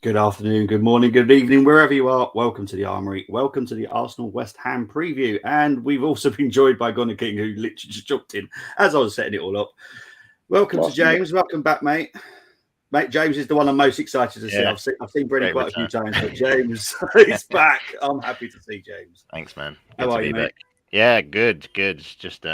Good afternoon, good morning, good evening, wherever you are. Welcome to the Armoury. Welcome to the Arsenal West Ham preview. And we've also been joined by Gunnar King, who literally just jumped in as I was setting it all up. Welcome to James. Welcome back, mate. Mate, James is the one I'm most excited to see. I've seen Brenny quite a few times, but James is back. I'm happy to see James. Thanks, man. Good to be back. Yeah, good. Just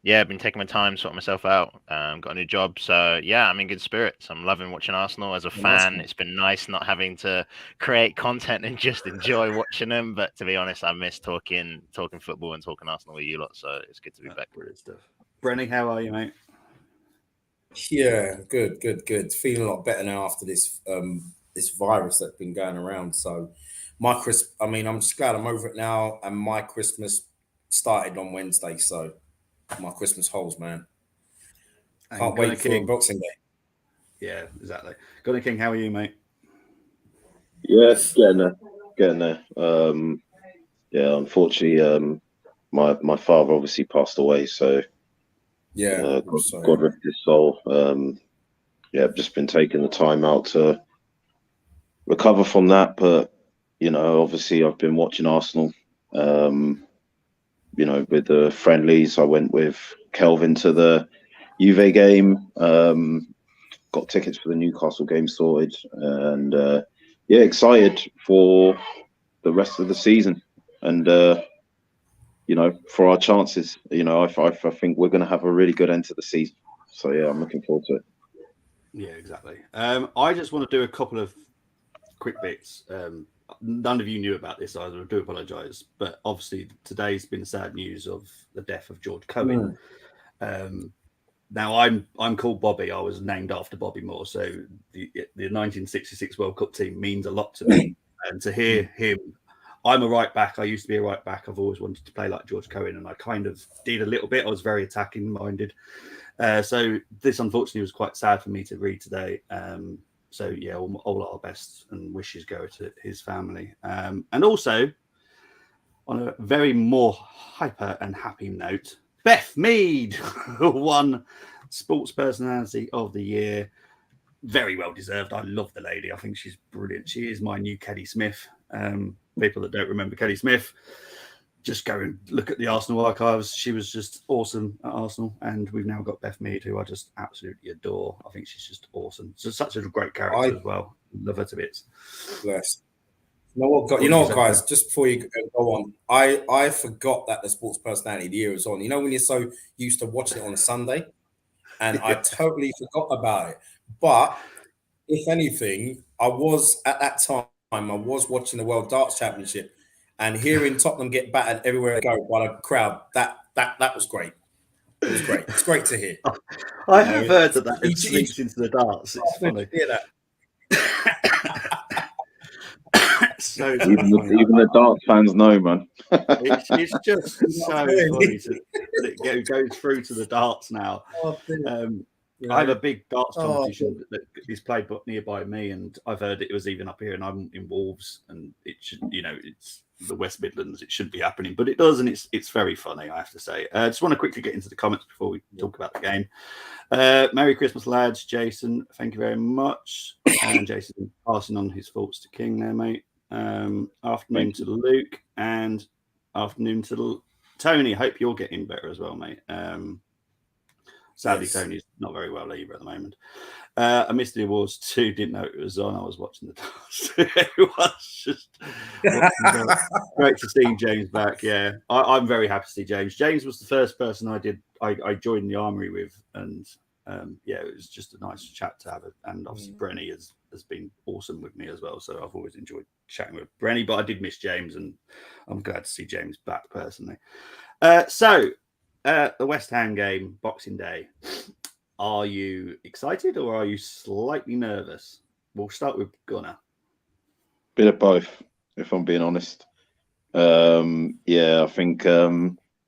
I've been taking my time, sorting myself out. Got a new job, so yeah, I'm in good spirits. I'm loving watching Arsenal as a fan. It's been nice not having to create content and just enjoy watching them. But to be honest, I miss talking football and talking Arsenal with you lot. So it's good to be back. Brilliant stuff. Brenny, how are you, mate? Yeah, good. Feeling a lot better now after this this virus that's been going around. So I'm just glad I'm over it now, and my Christmas started on Wednesday. So my Christmas holes, man. Can't wait for Boxing Day. Yeah, exactly. Gunnar King, how are you, mate? Yes, getting there. Unfortunately, my father obviously passed away, so yeah, God rest his soul. I've just been taking the time out to recover from that, but obviously I've been watching Arsenal. With the friendlies, I went with Kelvin to the Juve game. Got tickets for the Newcastle game sorted, and excited for the rest of the season, and for our chances. I think we're going to have a really good end to the season. So yeah, I'm looking forward to it. Yeah, exactly. I just want to do a couple of quick bits. None of you knew about this either. I do apologise, but obviously today's been sad news of the death of George Cohen. Now I'm called Bobby. I was named after Bobby Moore, so the 1966 World Cup team means a lot to me. And to hear him, I'm a right back. I used to be a right back. I've always wanted to play like George Cohen, and I kind of did a little bit. I was very attacking minded. So this unfortunately was quite sad for me to read today. So yeah, all our best and wishes go to his family. And also, on a very more hyper and happy note, Beth Mead won Sports Personality of the Year. Very well deserved. I love the lady. I think she's brilliant. She is my new Kelly Smith. People that don't remember Kelly Smith, just go and look at the Arsenal archives. She was just awesome at Arsenal. And we've now got Beth Mead, who I just absolutely adore. I think she's just awesome. So such a great character as well. Love her to bits. Bless. You know what, guys? Just before you go on, I forgot that the Sports Personality of the Year was on. You know when you're so used to watching it on a Sunday, and I totally forgot about it. But if anything, I was at that time. I was watching the World Darts Championship, and hearing Tottenham get battered everywhere they go by the crowd. That was great. It was great. It's great to hear. I have heard that it sneaks into the darts. It's funny. Hear that. So even the darts fans know, man. It's just so funny that it goes through to the darts now. I have a big darts competition that is played nearby me, and I've heard it was even up here, and I'm in Wolves, and it should, it's the West Midlands. It shouldn't be happening, but it does, and it's very funny, I have to say. I just want to quickly get into the comments before we talk about the game. Merry Christmas, lads. Jason, thank you very much. And Jason passing on his thoughts to King there, mate. Afternoon to Luke, and afternoon to Tony. Hope you're getting better as well, mate. Sadly, yes. Tony's not very well either at the moment. I missed the awards too. Didn't know it was on. I was watching the dance. It was just great to see James back. Yeah, I'm very happy to see James. James was the first person I joined the Armoury with, and it was just a nice chat to have. And obviously, Brenny has been awesome with me as well. So I've always enjoyed chatting with Brenny, but I did miss James, and I'm glad to see James back personally. The West Ham game, Boxing Day. Are you excited or are you slightly nervous? We'll start with Gunnar. Bit of both, if I'm being honest. I think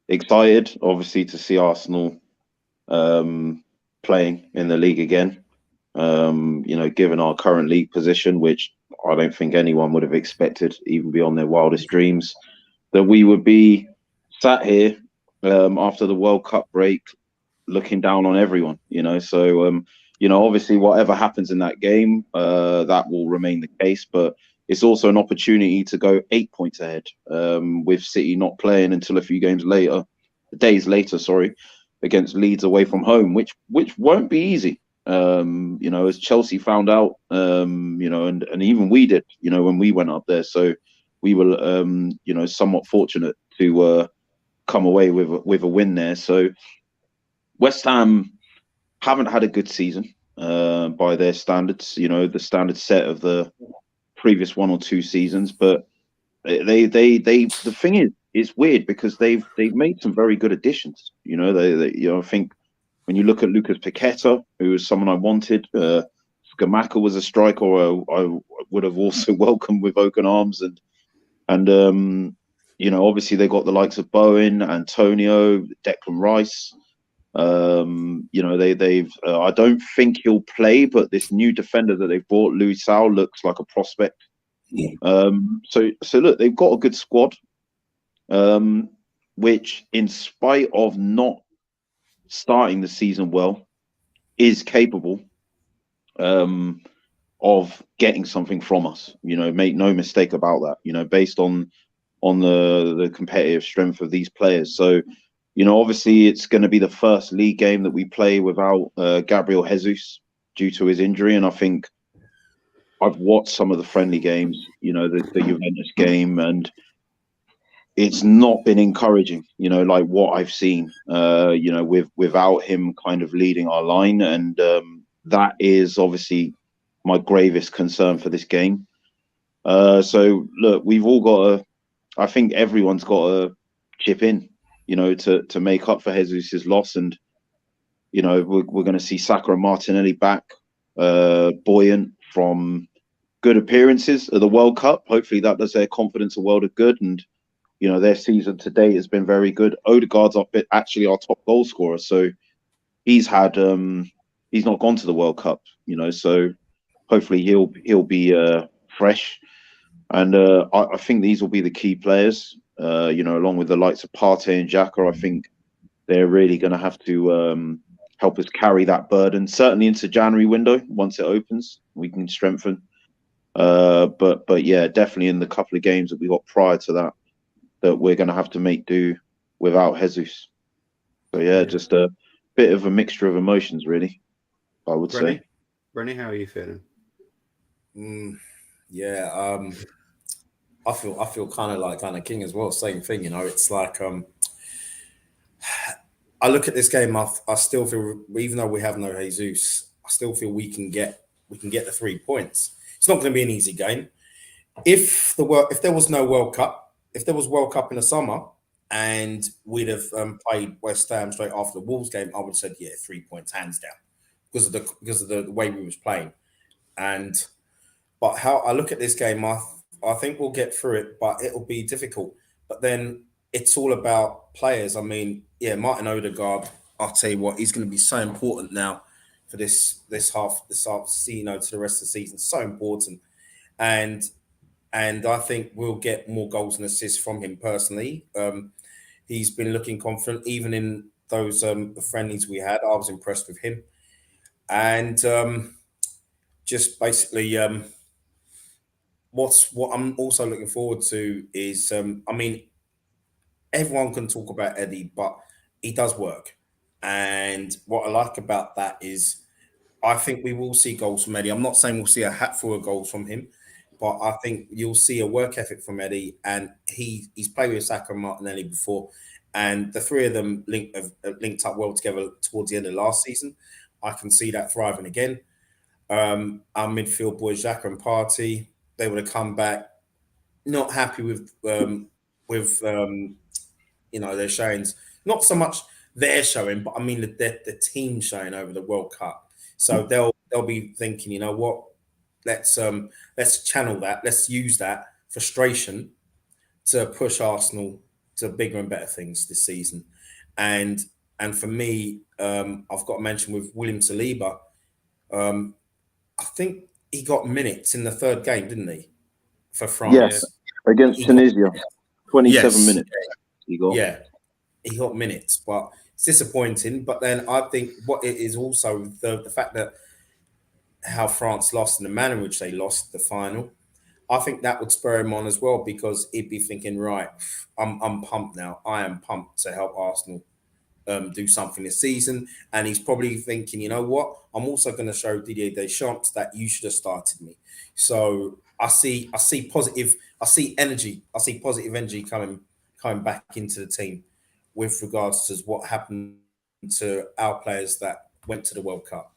excited, obviously, to see Arsenal playing in the league again. Given our current league position, which I don't think anyone would have expected, even beyond their wildest dreams, that we would be sat here after the World Cup break, looking down on everyone, So obviously whatever happens in that game, that will remain the case. But it's also an opportunity to go 8 points ahead, with City not playing until a few days later, sorry, against Leeds away from home, which won't be easy. As Chelsea found out, and even we did, when we went up there. So we were, somewhat fortunate to come away with a win there. So West Ham haven't had a good season by their standards, the standard set of the previous 1 or 2 seasons. But the thing is, it's weird because they've made some very good additions. I think when you look at Lucas Paqueta, who was someone I wanted, Scamacca was a striker I would have also welcomed with open arms, and obviously they got the likes of Bowen, Antonio, Declan Rice. They've I don't think he'll play, but this new defender that they've bought, Louis Sau, looks like a prospect. So look, they've got a good squad, which, in spite of not starting the season well, is capable of getting something from us. Make no mistake about that. Based on the competitive strength of these players. So, obviously it's going to be the first league game that we play without Gabriel Jesus due to his injury, and I think I've watched some of the friendly games, the Juventus game, and it's not been encouraging, like what I've seen, without him kind of leading our line. And that is obviously my gravest concern for this game. So look, we've all got I think everyone's got to chip in, to make up for Jesus's loss. And, we're going to see Saka and Martinelli back, buoyant from good appearances at the World Cup. Hopefully that does their confidence a world of good. And, their season to date has been very good. Odegaard's actually our top goal scorer. So he's not gone to the World Cup, so hopefully he'll be fresh. And I think these will be the key players, along with the likes of Partey and Xhaka. I think they're really going to have to help us carry that burden, certainly into January window. Once it opens, we can strengthen. But yeah, definitely in the couple of games that we got prior to that we're going to have to make do without Jesus. So yeah, just a bit of a mixture of emotions, really, I would say. Rennie, how are you feeling? I feel kind of king as well. Same thing, It's like I look at this game. I still feel, even though we have no Jesus, I still feel we can get the 3 points. It's not going to be an easy game. If there was no World Cup, if there was World Cup in the summer and we'd have played West Ham straight after the Wolves game, I would have said 3 points hands down because of the way we was playing. But how I look at this game, I think we'll get through it, but it'll be difficult. But then it's all about players. I mean, Martin Odegaard, I'll tell you what, he's going to be so important now for this half, to the rest of the season. So important. And I think we'll get more goals and assists from him personally. He's been looking confident, even in those the friendlies we had. I was impressed with him. And just basically, what I'm also looking forward to is, everyone can talk about Eddie, but he does work. And what I like about that is I think we will see goals from Eddie. I'm not saying we'll see a hatful of goals from him, but I think you'll see a work ethic from Eddie. And he's played with Saka and Martinelli before. And the three of them linked up well together towards the end of last season. I can see that thriving again. Our midfield boys, Xhaka and Partey, they would have come back not happy with their showings. Not so much their showing, but I mean the team showing over the World Cup. So they'll be thinking, you know what, let's channel that, let's use that frustration to push Arsenal to bigger and better things this season. And for me, I've got to mention with William Saliba, I think he got minutes in the third game, didn't he? For France. Yes, against Tunisia. 27 minutes he got. Yeah, he got minutes, but it's disappointing. But then I think what it is also the fact that how France lost and the manner in which they lost the final, I think that would spur him on as well, because he'd be thinking, right, I'm pumped now. I am pumped to help Arsenal do something this season. And he's probably thinking, you know what? I'm also going to show Didier Deschamps that you should have started me. So I see positive energy coming back into the team with regards to what happened to our players that went to the World Cup.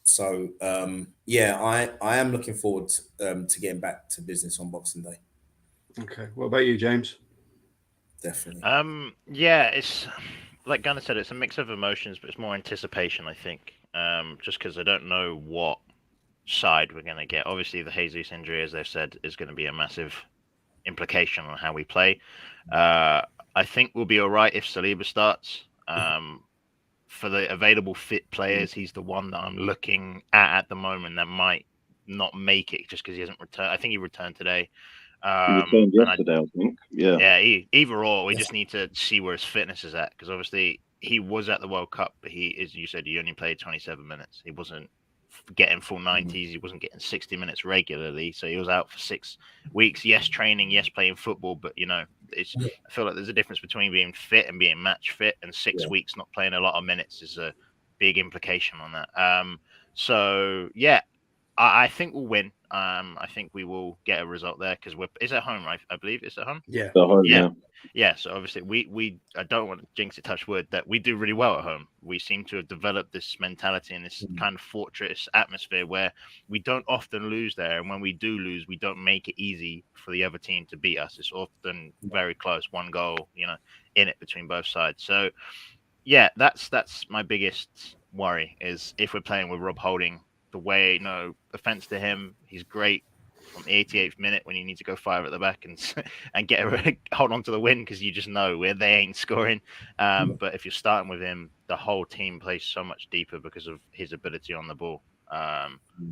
So I am looking forward to getting back to business on Boxing Day. Okay. What about you, James? Definitely. Yeah, it's like Gunnar said, it's a mix of emotions, but it's more anticipation, I think. Just because I don't know what side we're going to get. Obviously, the Jesus injury, as they've said, is going to be a massive implication on how we play. I think we'll be all right if Saliba starts. For the available fit players, he's the one that I'm looking at the moment that might not make it just because he hasn't returned. I think he returned today. He returned yesterday, I think. Yeah. Yeah, either or, we just need to see where his fitness is at, because obviously he was at the World Cup, but he, as you said, he only played 27 minutes. He wasn't getting full 90s. He wasn't getting 60 minutes regularly, so he was out for 6 weeks. Yes, training, yes, playing football, but I feel like there's a difference between being fit and being match fit, and 6 weeks not playing a lot of minutes is a big implication on that. So yeah, I think we'll win. I think we will get a result there because it's at home, right? I believe it's at home. Yeah. Yeah. So obviously, we I don't want to jinx it, touch wood, that we do really well at home. We seem to have developed this mentality and this kind of fortress atmosphere where we don't often lose there, and when we do lose, we don't make it easy for the other team to beat us. It's often very close, one goal, in it between both sides. So yeah, that's my biggest worry is if we're playing with Rob Holding. The way, offense to him, he's great from the 88th minute when you need to go 5 at the back and hold on to the win, because you just know where they ain't scoring. But if you're starting with him, the whole team plays so much deeper because of his ability on the ball.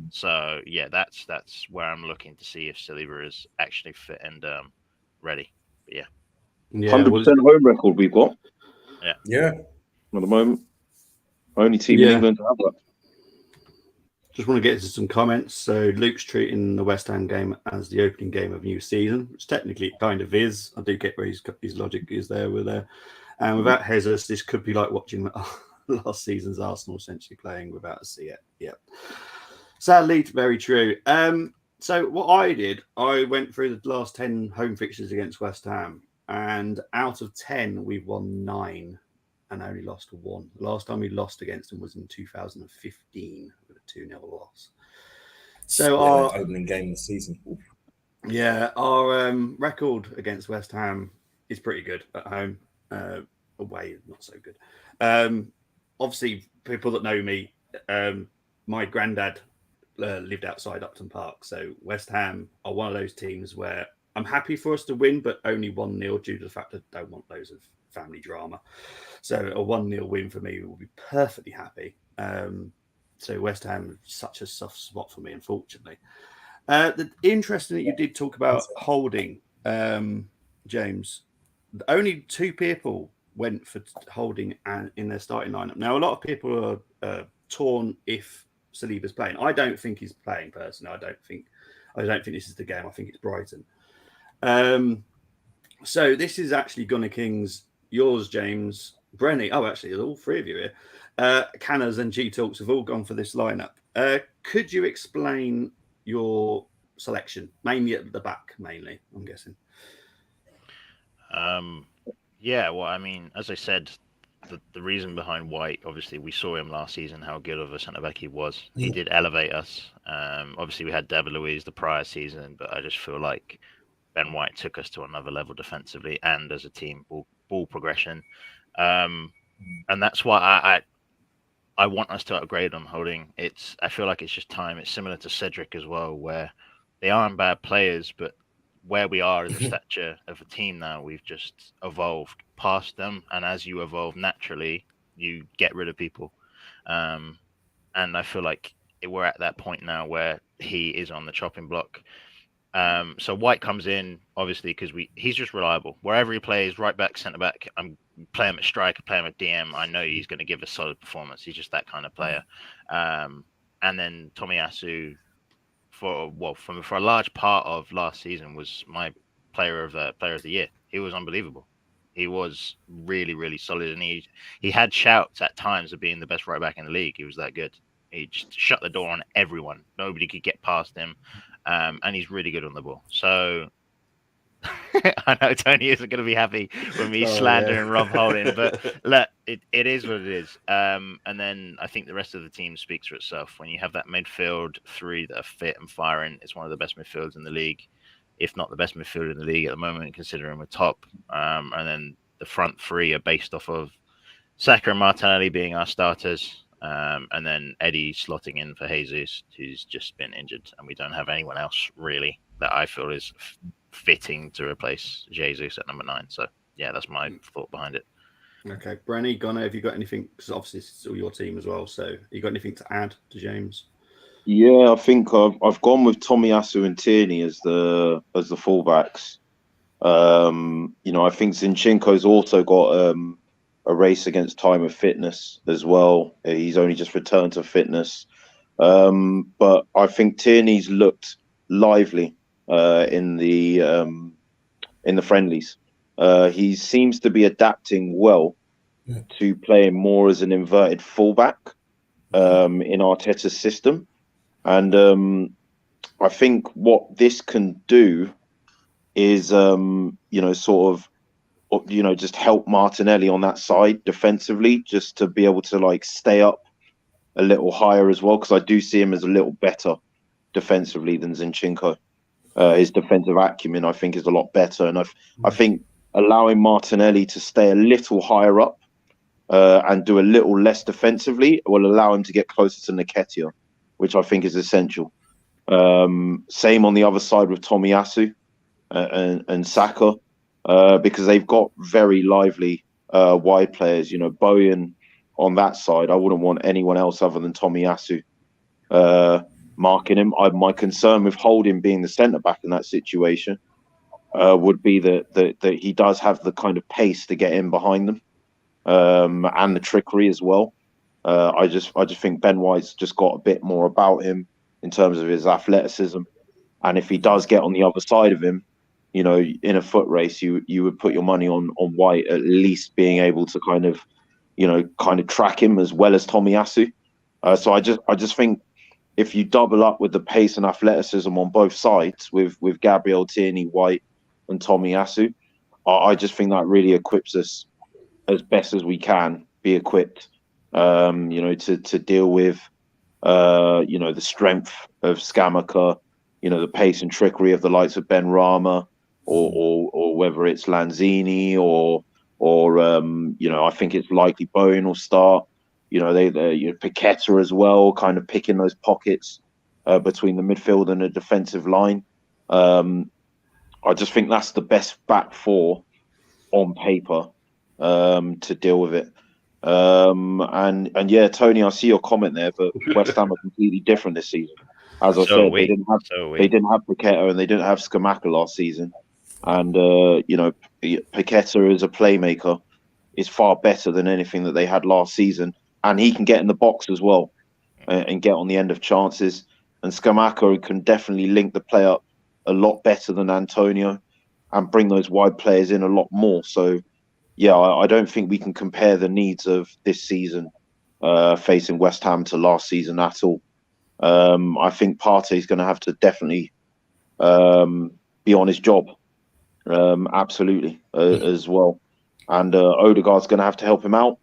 So yeah, that's where I'm looking to see if Saliba is actually fit and ready. But yeah, 100% home record we've got. Yeah. At the moment, only team in England to have that. Just want to get to some comments. So Luke's treating the West Ham game as the opening game of new season, which technically it kind of is. I do get where his logic is there. We're there. And without Jesus, this could be like watching last season's Arsenal essentially playing without a C. Yeah. Sadly, very true. So what I did, I went through the last 10 home fixtures against West Ham, and out of 10, we've won 9 and only lost 1. The last time we lost against them was in 2015 with a 2-0 loss. So our opening game of the season. Yeah, our record against West Ham is pretty good at home. Away, not so good. Obviously, people that know me, my granddad lived outside Upton Park. So West Ham are one of those teams where I'm happy for us to win, but only 1-0 due to the fact that I don't want loads of family drama. So a 1-0 win for me will be perfectly happy. So West Ham is such a soft spot for me, unfortunately. Interesting that you did talk about Holding, James. Only 2 people went for Holding in their starting lineup. Now, a lot of people are torn if Saliba's playing. I don't think he's playing personally. I don't think this is the game. I think it's Brighton. So this is actually Gunnar King's, yours, James, Brenny. Oh, actually, there's all 3 of you here. Canners and G Talks have all gone for this lineup. Could you explain your selection, mainly at the back, I'm guessing? Yeah, well, I mean, as I said, the reason behind White, obviously, we saw him last season, how good of a centre-back he was. He did elevate us. Obviously, we had David Luiz the prior season, but I just feel like Ben White took us to another level defensively and as a team, ball progression. And that's why I want us to upgrade on Holding. I feel like it's just time. It's similar to Cedric as well, where they aren't bad players, but where we are as a stature of a team now, we've just evolved past them. And as you evolve naturally, you get rid of people. And I feel like we're at that point now where he is on the chopping block. So White comes in, obviously, because he's just reliable. Wherever he plays, right back, centre back, I'm playing him at striker, play him at DM. I know he's going to give a solid performance. He's just that kind of player. And then Tomiyasu, for a large part of last season, was my player of the year. He was unbelievable. He was really, really solid, and he had shouts at times of being the best right back in the league. He was that good. He just shut the door on everyone. Nobody could get past him, and he's really good on the ball. So I know Tony isn't going to be happy with me slandering Rob Holding, but look, it is what it is. And then I think the rest of the team speaks for itself. When you have that midfield three that are fit and firing, it's one of the best midfields in the league, if not the best midfield in the league at the moment, considering we're top. And then the front three are based off of Saka and Martinelli being our starters, and then Eddie slotting in for Jesus, who's just been injured, and we don't have anyone else really that I feel is fitting to replace Jesus at number 9. So yeah, that's my thought behind it. Okay, Brenny, Gunnar, have you got anything? Because obviously it's all your team as well. So you got anything to add to James? Yeah, I think I've gone with Tomiyasu and Tierney as the fullbacks. I think Zinchenko's also got a race against time of fitness as well. He's only just returned to fitness, but I think Tierney's looked lively in the friendlies. He seems to be adapting well to playing more as an inverted fullback in Arteta's system. And I think what this can do is, just help Martinelli on that side defensively, just to be able to stay up a little higher as well. Because I do see him as a little better defensively than Zinchenko. His defensive acumen, I think, is a lot better. And I think allowing Martinelli to stay a little higher up and do a little less defensively will allow him to get closer to Nketiah, which I think is essential. Same on the other side with Tomiyasu and Saka, because they've got very lively wide players. Bowen on that side, I wouldn't want anyone else other than Tomiyasu marking him. My concern with Holding being the centre back in that situation would be that he does have the kind of pace to get in behind them, and the trickery as well. I just think Ben White's just got a bit more about him in terms of his athleticism, and if he does get on the other side of him, in a foot race, you would put your money on White at least being able to kind of track him as well as Tomiyasu. So I just think if you double up with the pace and athleticism on both sides with Gabriel, Tierney, White, and Tomiyasu, I just think that really equips us as best as we can be equipped, to deal with, the strength of Scamacca, the pace and trickery of the likes of Ben Rama, or whether it's Lanzini or I think it's likely Bowen will start. Paqueta as well, kind of picking those pockets between the midfield and the defensive line. I just think that's the best back four on paper to deal with it. And yeah, Tony, I see your comment there, but West Ham are completely different this season. As I said, they didn't have Paqueta and they didn't have Scamacca last season. And Paqueta as a playmaker is far better than anything that they had last season. And he can get in the box as well and get on the end of chances. And Scamacca can definitely link the play up a lot better than Antonio and bring those wide players in a lot more. So, yeah, I don't think we can compare the needs of this season facing West Ham to last season at all. I think Partey is going to have to definitely be on his job, absolutely, as well. And Odegaard's going to have to help him out.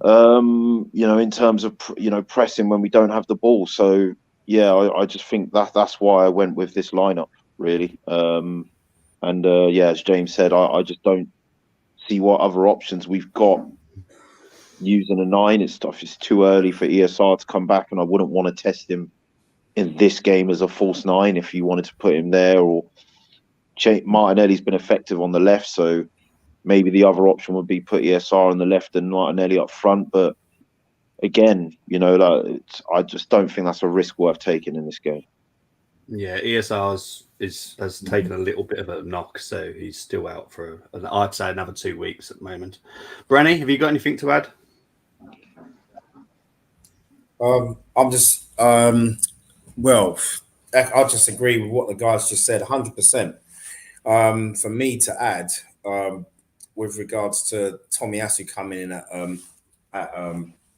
In terms of pressing when we don't have the ball. So yeah, I just think that's why I went with this lineup really. As James said, I just don't see what other options we've got using a 9. It's too early for ESR to come back, and I wouldn't want to test him in this game as a false 9 if you wanted to put him there. Or Martinelli's been effective on the left, so maybe the other option would be put ESR on the left and Martinelli up front. But again, I just don't think that's a risk worth taking in this game. Yeah, ESR has taken a little bit of a knock, so he's still out for, I'd say, another 2 weeks at the moment. Brenny, have you got anything to add? I'm just well, I just agree with what the guys just said, 100%. For me to add, with regards to Tomiyasu coming in at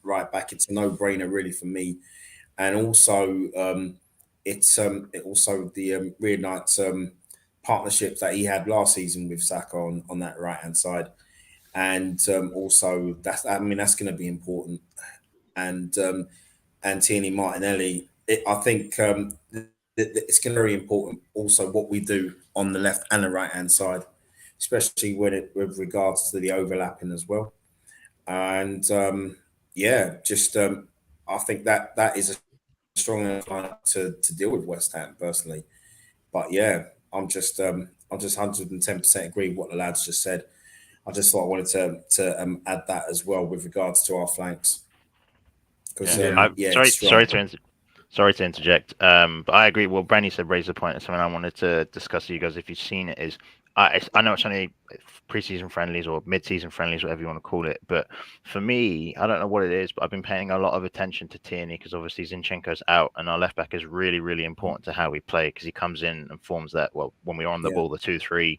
right back, it's a no-brainer really for me, and also it also the reunites partnership that he had last season with Saka on that right hand side, and also that's that's going to be important, and Tierney Martinelli. I think it's going to be very important also what we do on the left and the right hand side, especially with regards to the overlapping as well. And I think that is a strong enough lineup to deal with West Ham personally. But yeah, I'm just 110% agree with what the lads just said. I just thought I wanted to add that as well with regards to our flanks. Because sorry to interject, but I agree. Well, Brandy said raise a point, and something I wanted to discuss with you guys if you've seen it is I know it's only preseason friendlies or mid-season friendlies, whatever you want to call it, but for me, I don't know what it is, but I've been paying a lot of attention to Tierney because obviously Zinchenko's out, and our left back is really, really important to how we play because he comes in and forms that. Well, when we're on the ball, the 2-3,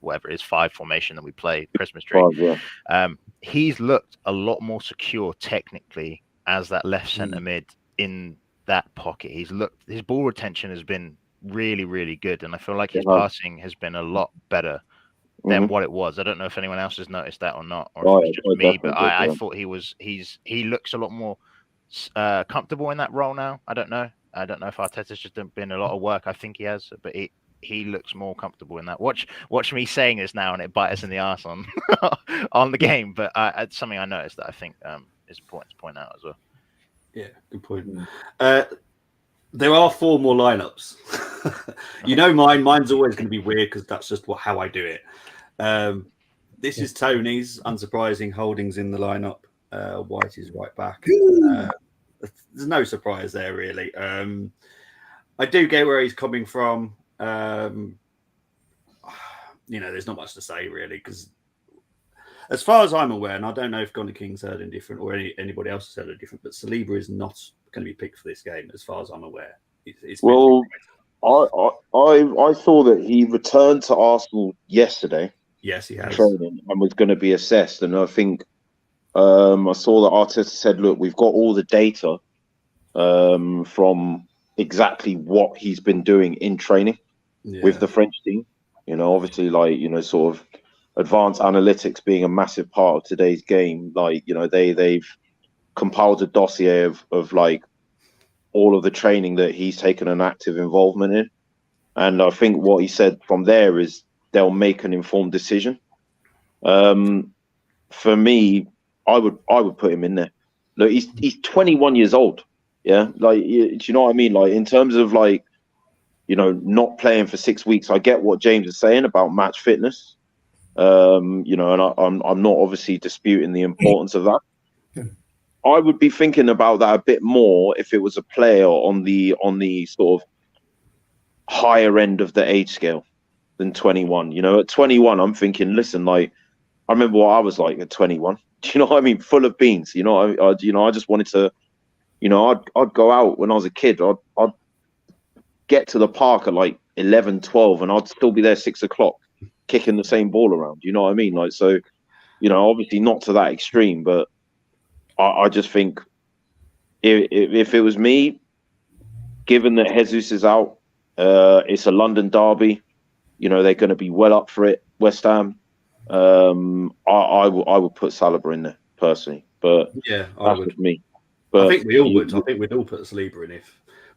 whatever it is, 5 formation that we play Christmas tree. He's looked a lot more secure technically as that left centre mid in that pocket. His ball retention has been really, really good, and I feel like his passing has been a lot better than what it was. I don't know if anyone else has noticed that or not, or if it's just me, but I thought he looks a lot more comfortable in that role now. I don't know if Arteta's just been a lot of work. I think he has, but he looks more comfortable in that. Watch me saying this now, and it bites us in the arse on on the game. But it's something I noticed that I think is important to point out as well. Yeah, good point. There are 4 more lineups. Mine's always going to be weird because that's just how I do it. This is Tony's. Unsurprising, Holding's in the lineup. White is right back. There's no surprise there, really. I do get where he's coming from. There's not much to say, really, because as far as I'm aware, and I don't know if Gunnar King's heard any different or anybody else has heard any different, but Saliba is not going to be picked for this game, as far as I'm aware. I saw that he returned to Arsenal yesterday. Yes, he has. Training and was going to be assessed, and I think I saw that Arteta said, "Look, we've got all the data from exactly what he's been doing in training with the French team. Obviously, sort of." Advanced analytics being a massive part of today's game, they've compiled a dossier of like all of the training that he's taken an active involvement in, and I think what he said from there is they'll make an informed decision. For me, I would put him in there. Look, he's 21 years old. Yeah, do you know what I mean? Like in terms of not playing for 6 weeks, I get what James is saying about match fitness. And I'm not obviously disputing the importance of that. I would be thinking about that a bit more if it was a player on the sort of higher end of the age scale than 21. At 21, I'm thinking, listen, I remember what I was like at 21. Do you know what I mean? Full of beans. I just wanted to, I'd go out when I was a kid. I'd get to the park at 11, 12, and I'd still be there 6 o'clock. Kicking the same ball around, you know what I mean? Obviously not to that extreme, but I just think if it was me, given that Jesus is out, it's a London derby, they're going to be well up for it, West Ham. I would put Saliba in there personally, but yeah, that's with me. But I think we all would. I think we'd all put Saliba in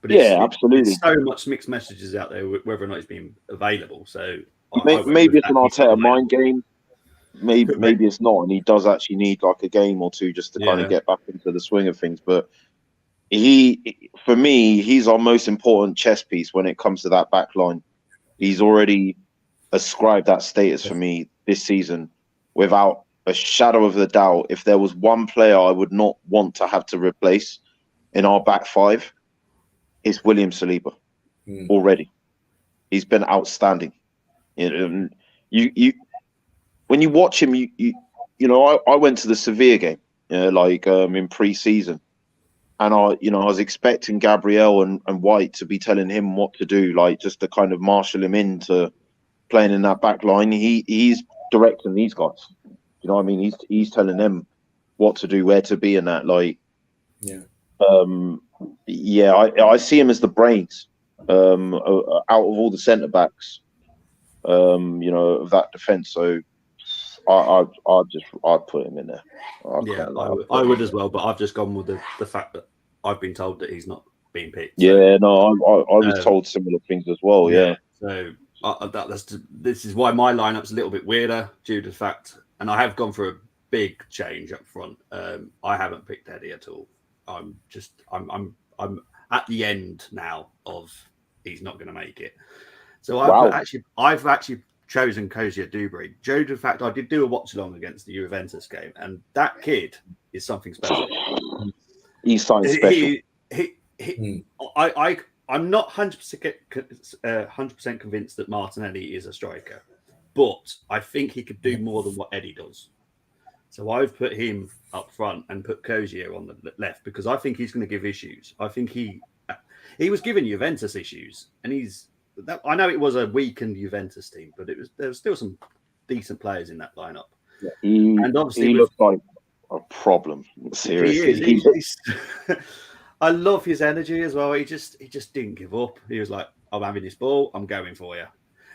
but absolutely. There's so much mixed messages out there whether or not he's been available. So. Maybe it's an Arteta mind game. Maybe it's not, and he does actually need a game or two just to kind of get back into the swing of things. But for me, he's our most important chess piece when it comes to that back line. He's already ascribed that status for me this season without a shadow of a doubt. If there was one player I would not want to have to replace in our back 5, it's William Saliba. Already, he's been outstanding. You when you watch him, I went to the Sevilla game, in pre-season, and I was expecting Gabriel and White to be telling him what to do, like just to kind of marshal him into playing in that back line. He's directing these guys. You know what I mean? He's telling them what to do, where to be, and that. Like, Yeah. I see him as the brains out of all the centre backs. Of that defence. So I'd put him in there. I would as well, but I've just gone with the fact that I've been told that he's not being picked. Yeah, no, I was told similar things as well. Yeah. So this is why my lineup's a little bit weirder due to the fact, and I have gone for a big change up front. I haven't picked Eddie at all. I'm at the end now of he's not going to make it. So I've actually chosen Kozia Dubry due to the fact I did do a watch along against the Juventus game, and that kid is something special. He's something special. I'm not 100% convinced that Martinelli is a striker, but I think he could do more than what Eddie does. So I've put him up front and put Kozia on the left because I think he's going to give issues. I think he was giving Juventus issues, and I know it was a weakened Juventus team, but there was still some decent players in that lineup. Yeah, and obviously he looks like a problem. Seriously, I love his energy as well. He just didn't give up. He was like, "I'm having this ball. I'm going for you."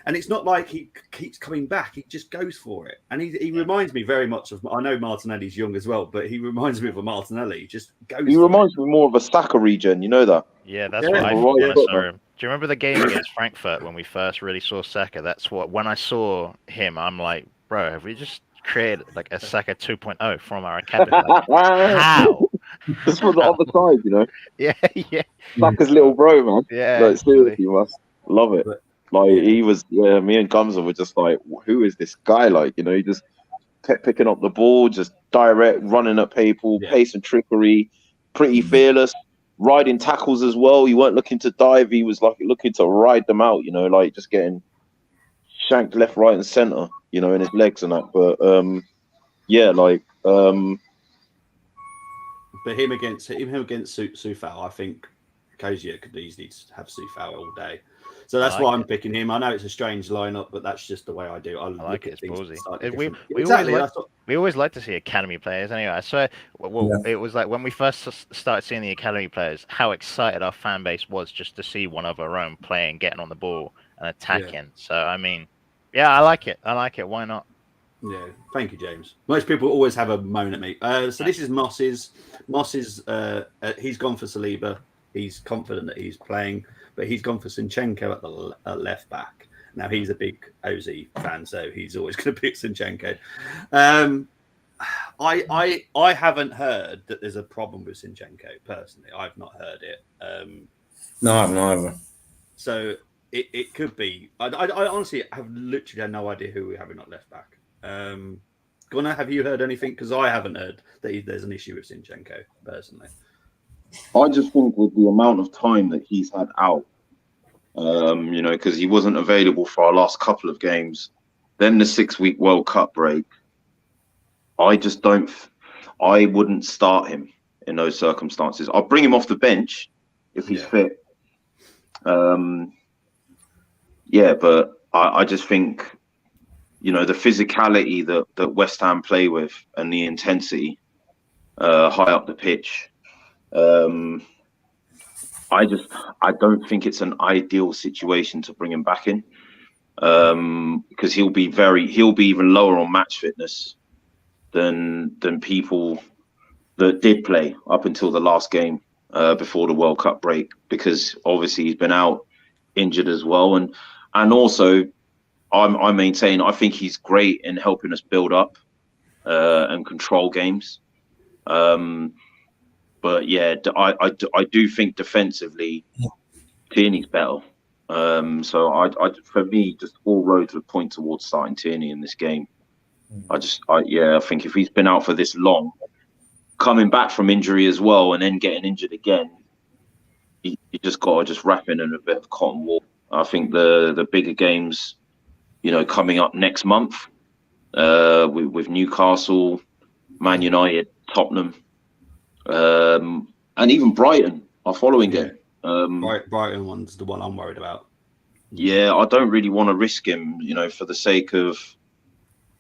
And it's not like he keeps coming back. He just goes for it. And he reminds me very much of. I know Martinelli's young as well, but he reminds me of a Martinelli. He just goes. He reminds me more of a Saka regen. You know that? Yeah, that's what I thought when I saw him. Do you remember the game against Frankfurt when we first really saw Saka? That's what when I saw him, I'm like, bro, have we just created like a Saka 2.0 from our academy? Like, how? This was the other side, you know. Yeah. Saka's little bro, man. Yeah, like seriously, you must love it. Like he was, me and Gumza were just like, who is this guy? Like, you know, he just kept picking up the ball, just direct, running at people, pace and trickery, pretty fearless, riding tackles as well. He weren't looking to dive; he was like looking to ride them out. You know, like just getting shanked left, right, and center. You know, in his legs and that. But But him against Sufal, I think Kozia could easily have Sufal all day. So that's why I'm picking him. I know it's a strange lineup, but that's just the way I do. I like it. It's ballsy. We always like to see academy players anyway. So it was like when we first started seeing the academy players, how excited our fan base was just to see one of our own playing, getting on the ball and attacking. Yeah. So I mean, I like it. Why not? Yeah, thank you, James. Most people always have a moan at me. So this is Moss's. Moss's. He's gone for Saliba. He's confident that he's playing, but he's gone for Zinchenko at the left back. Now he's a big Ozzy fan, so he's always going to pick Zinchenko. I haven't heard that there's a problem with Zinchenko personally. I've not heard it. No, I haven't either. So it could be. I honestly have literally no idea who we have at left back. Gunnar, have you heard anything? Because I haven't heard that there's an issue with Zinchenko personally. I just think with the amount of time that he's had out, because he wasn't available for our last couple of games, then the 6-week World Cup break, I wouldn't start him in those circumstances. I'll bring him off the bench if he's fit. But I just think, the physicality that West Ham play with and the intensity high up the pitch, I don't think it's an ideal situation to bring him back in, because he'll be even lower on match fitness than people that did play up until the last game before the World Cup break, because obviously he's been out injured as well, and also I maintain I think he's great in helping us build up and control games. But I do think defensively, Tierney's better. So for me, just all roads would point towards starting Tierney in this game. I think if he's been out for this long, coming back from injury as well, and then getting injured again, you just got to wrap in a bit of cotton wool. I think the bigger games, coming up next month, with Newcastle, Man United, Tottenham. and even Brighton are following him. Brighton one's the one I'm worried about. Yeah, I don't really want to risk him, for the sake of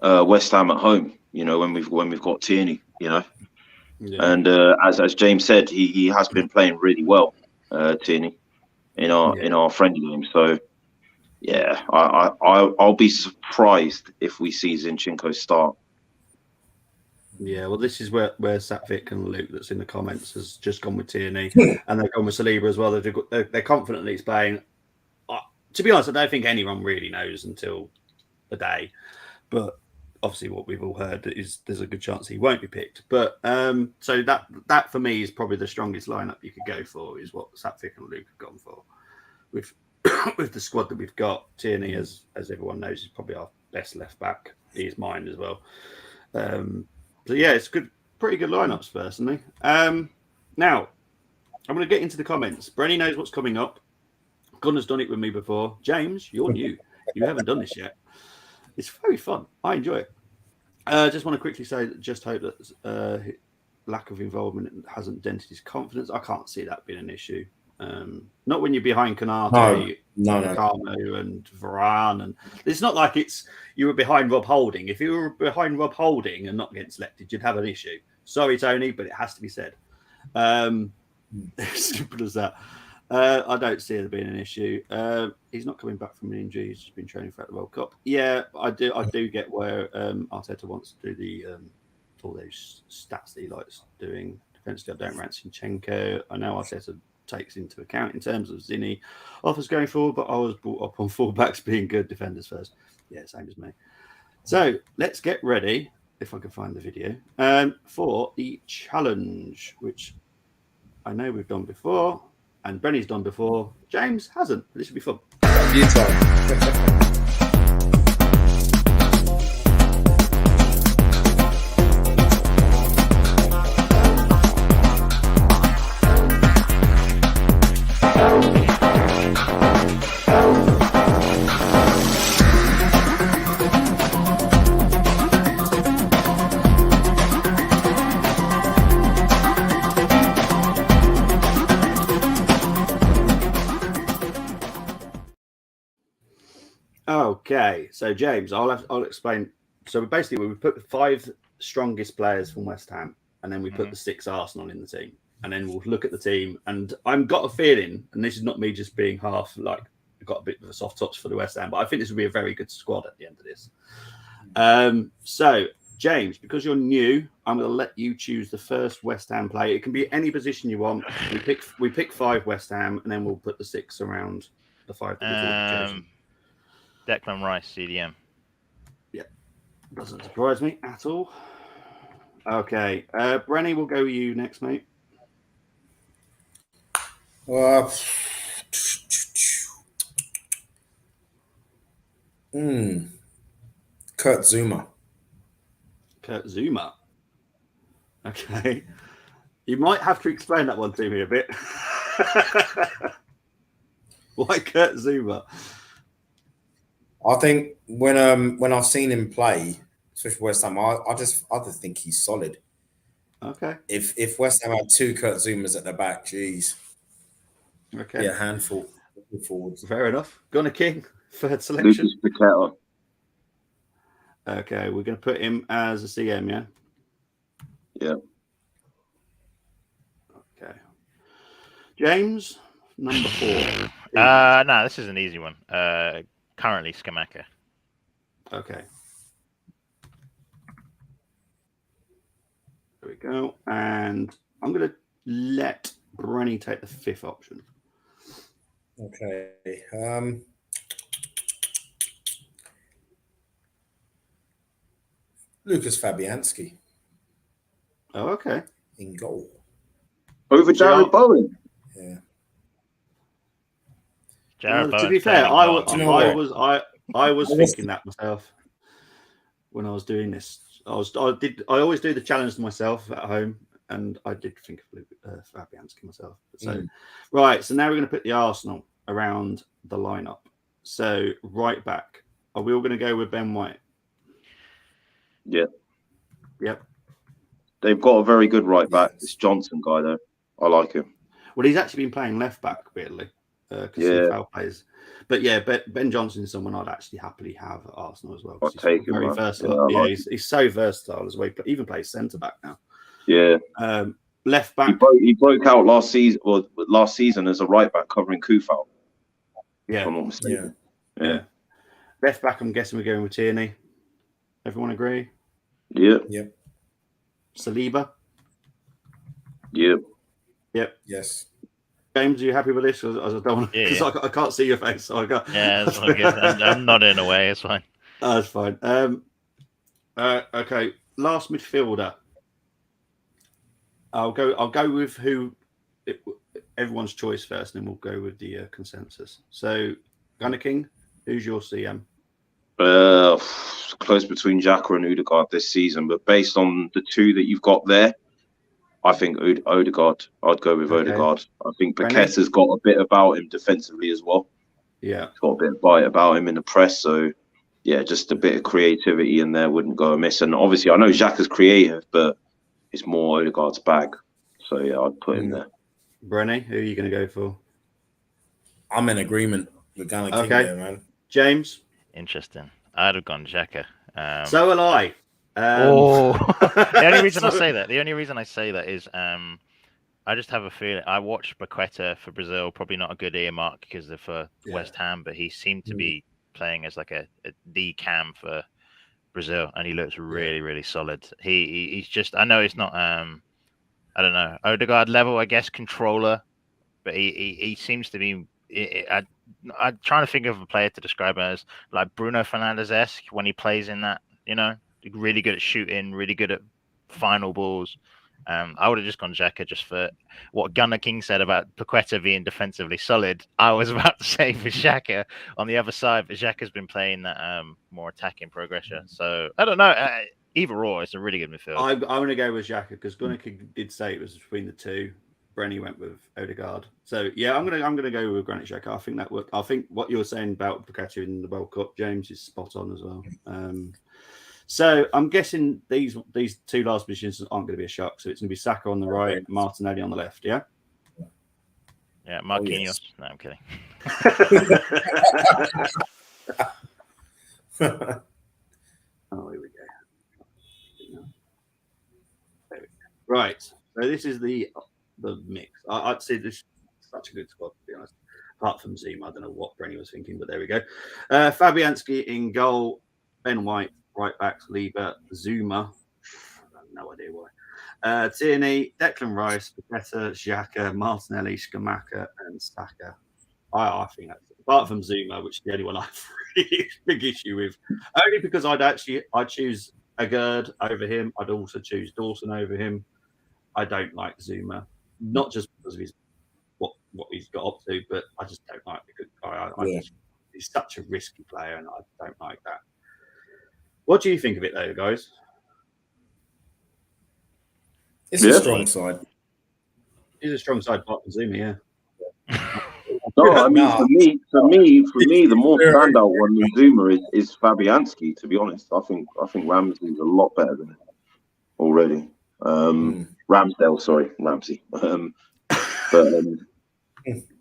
West Ham at home. When we've got Tierney, and as James said, he has been playing really well, Tierney, in our friendly game. So yeah, I'll be surprised if we see Zinchenko start. Yeah, well, this is where Satvik and Luke, that's in the comments, has just gone with Tierney, and they've gone with Saliba as well. They're confident that he's playing. To be honest, I don't think anyone really knows until the day. But obviously, what we've all heard is there's a good chance he won't be picked. But so that for me is probably the strongest lineup you could go for, is what Satvik and Luke have gone for. With with the squad that we've got, Tierney, as everyone knows, is probably our best left back. He is mine as well. So yeah, it's pretty good lineups personally. Now I'm going to get into the comments. Brenny knows what's coming up. Gunner's done it with me before. James, you're new. You haven't done this yet. It's very fun. I enjoy it. Just want to quickly say that just hope that lack of involvement hasn't dented his confidence. I can't see that being an issue. Not when you're behind Canate, Carmo and Varane. And it's not like you were behind Rob Holding. If you were behind Rob Holding and not getting selected, you'd have an issue. Sorry, Tony, but it has to be said. Simple as that. I don't see there being an issue. He's not coming back from an injury. He's just been training throughout the World Cup. Yeah, I do get where Arteta wants to do the all those stats that he likes doing. Defensively, I don't rank Zinchenko. I know Arteta takes into account in terms of Zinni offers going forward, but I was brought up on fullbacks being good, defenders first. Yeah, same as me. So let's get ready, if I can find the video, for the challenge, which I know we've done before. And Brenny's done before. James hasn't. This should be fun. Okay, so James, I'll explain. So basically, we put the 5 strongest players from West Ham, and then we put the 6 Arsenal in the team, and then we'll look at the team. And I've got a feeling, and this is not me just being half like I've got a bit of a soft touch for the West Ham, but I think this will be a very good squad at the end of this. So James, because you're new, I'm going to let you choose the first West Ham player. It can be any position you want. We pick 5 West Ham, and then we'll put the 6 around the 5 that we've Declan Rice, CDM. Yeah, doesn't surprise me at all. Okay, Brenny, we'll go with you next, mate. Kurt Zuma. Kurt Zuma. Okay, you might have to explain that one to me a bit. Why Kurt Zuma? I think when I've seen him play, especially West Ham, I just think he's solid. Okay. If West Ham had 2 Kurt Zumas at the back, geez. Okay. Yeah, handful forwards. Fair enough. Gonna King, third selection. Okay, we're gonna put him as a CM, yeah? Yeah. Okay. James, number 4. No, this is an easy one. Currently Scamacca. Okay. There we go. And I'm going to let Brenny take the 5th option. Okay. Lucas Fabianski. Oh, okay. In goal. Over Jared Bowen. Yeah. To be fair, I was thinking that myself when I was doing this. I always do the challenge myself at home, and I did think of Fabianski myself. So, right. So now we're going to put the Arsenal around the lineup. So right back, are we all going to go with Ben White? Yeah. Yep. They've got a very good right back. This Johnson guy, though, I like him. Well, he's actually been playing left back, weirdly, because Foul plays. But yeah, Ben Johnson is someone I'd actually happily have at Arsenal as well. I'll take him. Very versatile. Yeah, he's so versatile as well. But even plays centre back now. Yeah. Left back. He broke out last season as a right back covering Kufal. Yeah. If I'm not mistaken. Yeah. Left back, I'm guessing we're going with Tierney. Everyone agree? Yeah. Yep. Saliba. Yep. Yes. James, are you happy with this? Because I can't see your face, so I got. Yeah, that's all good. I'm nodding away. It's fine. That's fine. Okay, last midfielder. I'll go with everyone's choice first, and then we'll go with the consensus. So, Gunner King, who's your CM? Close between Xhaka and Odegaard this season, but based on the two that you've got there, I think Odegaard. I'd go with Odegaard. I think Paqueta's got a bit about him defensively as well. Yeah, he's got a bit of bite about him in the press. So, yeah, just a bit of creativity in there wouldn't go amiss. And obviously, I know Xhaka's creative, but it's more Odegaard's bag. So, yeah, I'd put him there. Brenny, who are you going to go for? I'm in agreement with Gunner King there, man. James? Interesting. I'd have gone Xhaka. So will I. The only reason I say that is I just have a feeling. I watched Paqueta for Brazil, probably not a good earmark because they're for West Ham, but he seemed to be playing as like a D cam for Brazil, and he looks really, really solid. He's just, I know it's not I don't know, Odegaard level, I guess, controller, but he seems to be. I'm trying to think of a player to describe him as like Bruno Fernandes-esque when he plays in that, really good at shooting, really good at final balls. I would have just gone Xhaka just for what Gunner King said about Paqueta being defensively solid. I was about to say for Xhaka on the other side, but Xhaka's been playing that more attacking progression. So I don't know. Either or, it's a really good midfield. I'm going to go with Xhaka because Gunner King did say it was between the two. Brenny went with Odegaard. So yeah, I'm gonna go with Granit Xhaka. I think that worked. I think what you were saying about Paqueta in the World Cup, James, is spot on as well. So I'm guessing these two last positions aren't going to be a shock. So it's going to be Saka on the right, Martinelli on the left. Yeah. Yeah, Marquinhos. No, I'm kidding. Oh, here we go. There we go. Right. So this is the mix. I'd say this is such a good squad, to be honest. Apart from Zuma, I don't know what Brenny was thinking, but there we go. Fabianski in goal, Ben White, right backs, Lieber, Zuma. I have no idea why. Tierney, Declan Rice, Paqueta, Xhaka, Martinelli, Skamaka, and Saka. I think that's, apart from Zuma, which is the only one I have really big issue with. Only because I'd choose Agard over him. I'd also choose Dawson over him. I don't like Zuma. Not just because of his what he's got up to, but I just don't like the good guy. He's such a risky player, and I don't like that. What do you think of it, though, guys? It's a strong side. He's a strong side, apart from Zuma, yeah. No, I mean for me, the more standout one than Zuma is Fabianski. To be honest, I think Ramsey's a lot better than him already. Ramsdale, sorry, Ramsey.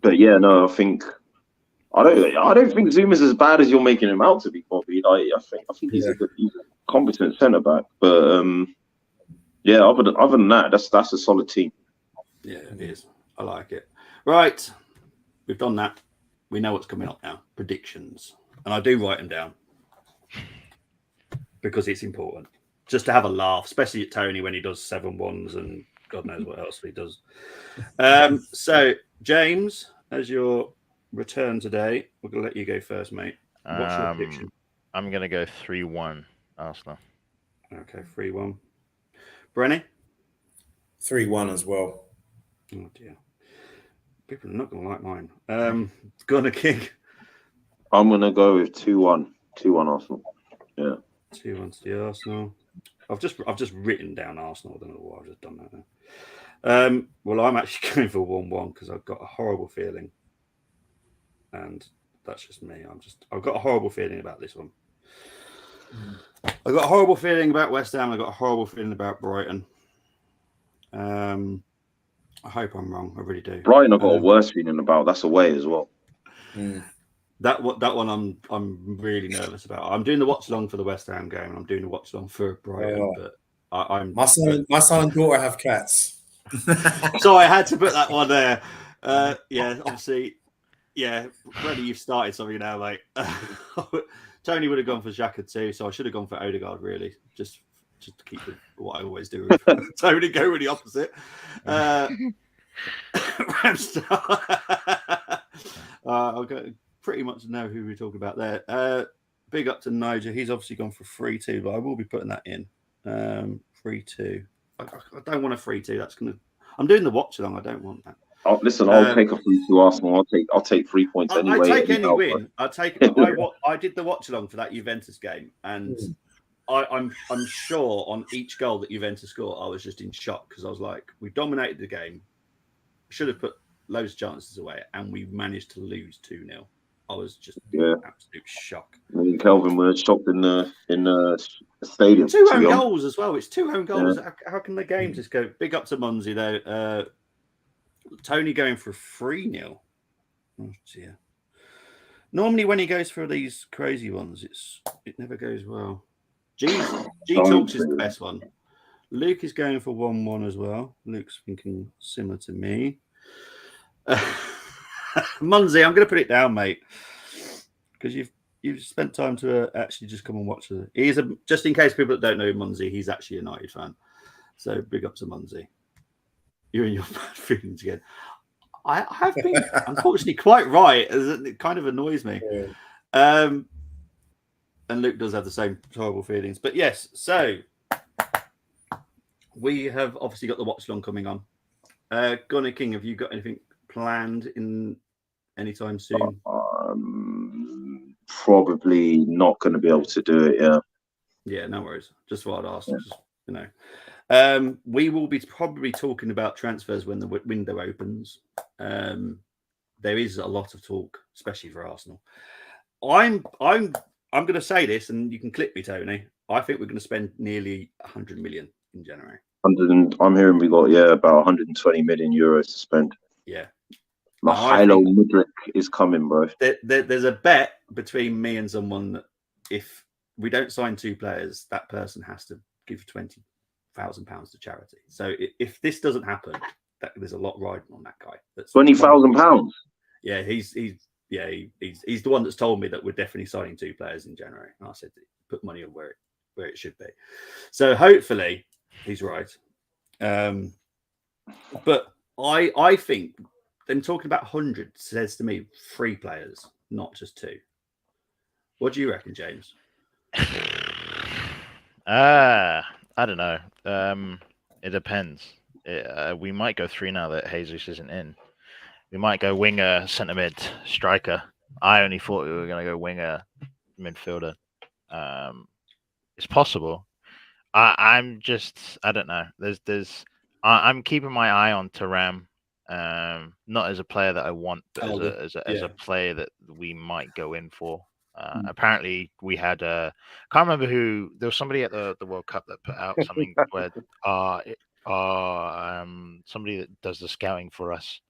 But yeah, no, I don't think Zuma's as bad as you're making him out to be, Bobby. I think he's a competent centre back. But yeah, other than that, that's a solid team. Yeah, it is. I like it. Right, we've done that. We know what's coming up now. Predictions, and I do write them down because it's important. Just to have a laugh, especially at Tony when he does 7-1s and God knows what else he does. So, James, as your return today, we're going to let you go first, mate. What's your prediction? I'm going to go 3-1 Arsenal. Okay, 3-1. Brenny? 3-1 as well. Oh, dear. People are not going to like mine. Gunner King? I'm going to go with 2-1. 2-1 Arsenal. Yeah. 2-1 to the Arsenal. I've just written down Arsenal. I don't know why I've just done that now. Well, I'm actually going for 1-1 because I've got a horrible feeling, and that's just me. I've got a horrible feeling about this one. I've got a horrible feeling about West Ham. I've got a horrible feeling about Brighton. I hope I'm wrong. I really do. Brighton, I've got a worse feeling about. That's away as well. That one I'm really nervous about. I'm doing the watch along for the West Ham game, and I'm doing the watch along for Brighton. But I'm my son and daughter have cats, so I had to put that one there. Yeah, obviously, yeah. Brady, you've started something now, mate. Tony would have gone for Xhaka too, so I should have gone for Odegaard really, just to keep what I always do. Tony go with the opposite. Ramsdale. I'll go. Pretty much know who we're talking about there. Big up to Niger. He's obviously gone for 3-2, but I will be putting that in. 3-2. I don't want a 3-2. That's gonna. I'm doing the watch along. I don't want that. Oh, listen, I'll take a 3-2 Arsenal. I'll take 3 points anyway. I take any win. I take. I did the watch along for that Juventus game, and I'm sure on each goal that Juventus scored, I was just in shock because I was like, we dominated the game, should have put loads of chances away, and we managed to lose 2-0. I was just absolute shock. I mean, Kelvin was shocked in the stadium. 2 own goals as well. It's 2 own goals. Yeah. How can the game just go? Big up to Munzi though. Tony going for 3-0. Oh dear. Normally when he goes for these crazy ones, it never goes well. G Talks is the best one. Luke is going for 1-1 as well. Luke's thinking similar to me. Munzi, I'm going to put it down, mate, because you've spent time to actually just come and watch it. He's just in case people that don't know Munzi, he's actually a United fan. So big up to Munzi. You and your bad feelings again. I have been unfortunately quite right. It kind of annoys me. Yeah. And Luke does have the same horrible feelings. But yes, so we have obviously got the watch along coming on. Gunnar King, have you got anything planned in anytime soon? Probably not going to be able to do it. Yeah, no worries. Just what I'd ask. Yeah. Just, we will be probably talking about transfers when the window opens. There is a lot of talk, especially for Arsenal. I'm going to say this, and you can clip me, Tony. I think we're going to spend nearly 100 million in January. I'm hearing we got about 120 million euros to spend. Yeah. Mykhailo Mudryk is coming, bro. There's a bet between me and someone that if we don't sign 2 players, that person has to give £20,000 to charity. So if this doesn't happen, there's a lot riding on that guy. £20,000. Yeah, he's the one that's told me that we're definitely signing 2 players in January. And I said put money on where it should be. So hopefully he's right. But I think them talking about 100 says to me 3 players, not just 2. What do you reckon, James? I don't know. It depends. We might go 3 now that Jesus isn't in. We might go winger, centre mid, striker. I only thought we were going to go winger, midfielder. It's possible. I don't know. I'm keeping my eye on Thuram. Not as a player that I want, but as a player that we might go in for. Apparently, we had can't remember who. There was somebody at the World Cup that put out something where somebody that does the scouting for us,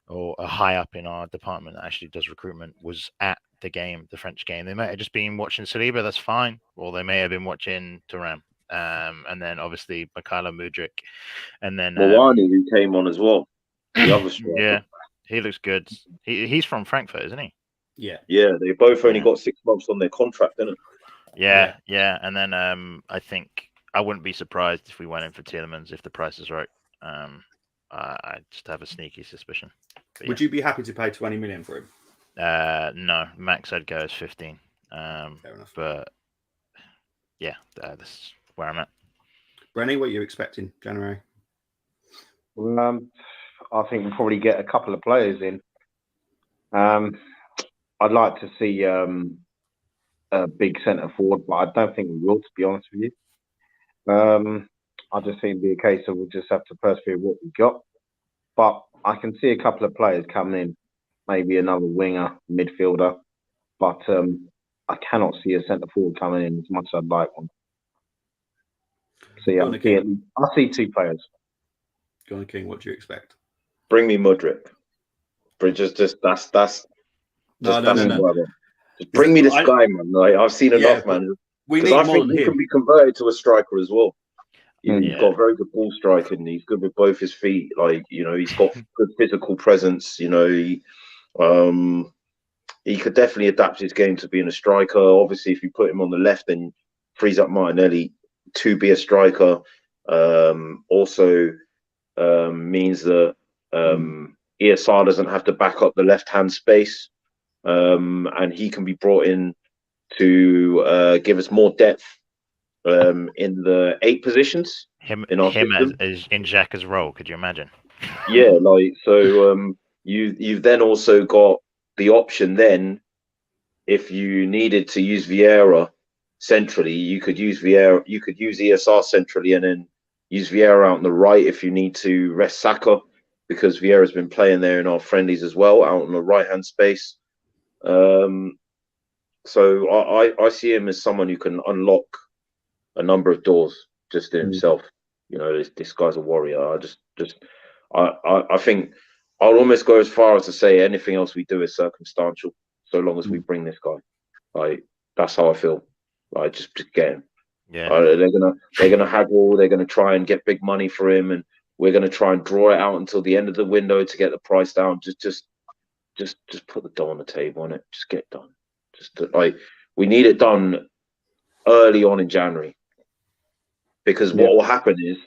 or a high up in our department that actually does recruitment, was at the game, the French game. They might have just been watching Saliba. That's fine. Or they may have been watching Thuram. And then obviously Mykhailo Mudryk, and then Mawani, who came on as well. The other striker. Yeah, he looks good. He's from Frankfurt, isn't he? Yeah. They both only got 6 months on their contract, didn't it? Yeah. And then I think I wouldn't be surprised if we went in for Tielemans if the price is right. I just have a sneaky suspicion. But would you be happy to pay 20 million for him? No, max I'd go is 15. Fair enough. But yeah, that's where I'm at. Brenny, what are you expecting January? I think we'll probably get a couple of players in. I'd like to see a big centre forward, but I don't think we will, to be honest with you. I just think it'd be a case of we'll just have to persevere what we've got. But I can see a couple of players coming in, maybe another winger, midfielder, but I cannot see a centre forward coming in as much as I'd like one. So yeah, I see 2 players. Gunnar King, what do you expect? Bring me Mudryk. Just that's No. that's what I want. Just bring me this I- guy, man. Like, I've seen enough, man. We Because need I more think than he him. can be converted to a striker as well. He's Yeah. got very good ball striking. He's good with both his feet. Like, you know, he's got good physical presence. You know, he could definitely adapt his game to being a striker. Obviously, if you put him on the left, then frees up Martinelli to be a striker. Also means that ESR doesn't have to back up the left-hand space, and he can be brought in to give us more depth in the 8 positions. Him in our as system. in Xhaka's role. Could you imagine? Yeah, like so. You've then also got the option. Then, if you needed to use Vieira centrally, you could use Vieira. You could use ESR centrally, and then use Vieira out on the right if you need to rest Saka, because Vieira's been playing there in our friendlies as well, out on the right hand space. So I see him as someone who can unlock a number of doors just in himself. You know, this guy's a warrior. I think I'll almost go as far as to say anything else we do is circumstantial, so long as we bring this guy. Like, that's how I feel. Like, just get him. Yeah. They're gonna haggle. They're gonna try and get big money for him, and we're gonna try and draw it out until the end of the window to get the price down. Just put the dough on the table on it. Just get it done. Like, we need it done early on in January, because what will happen is,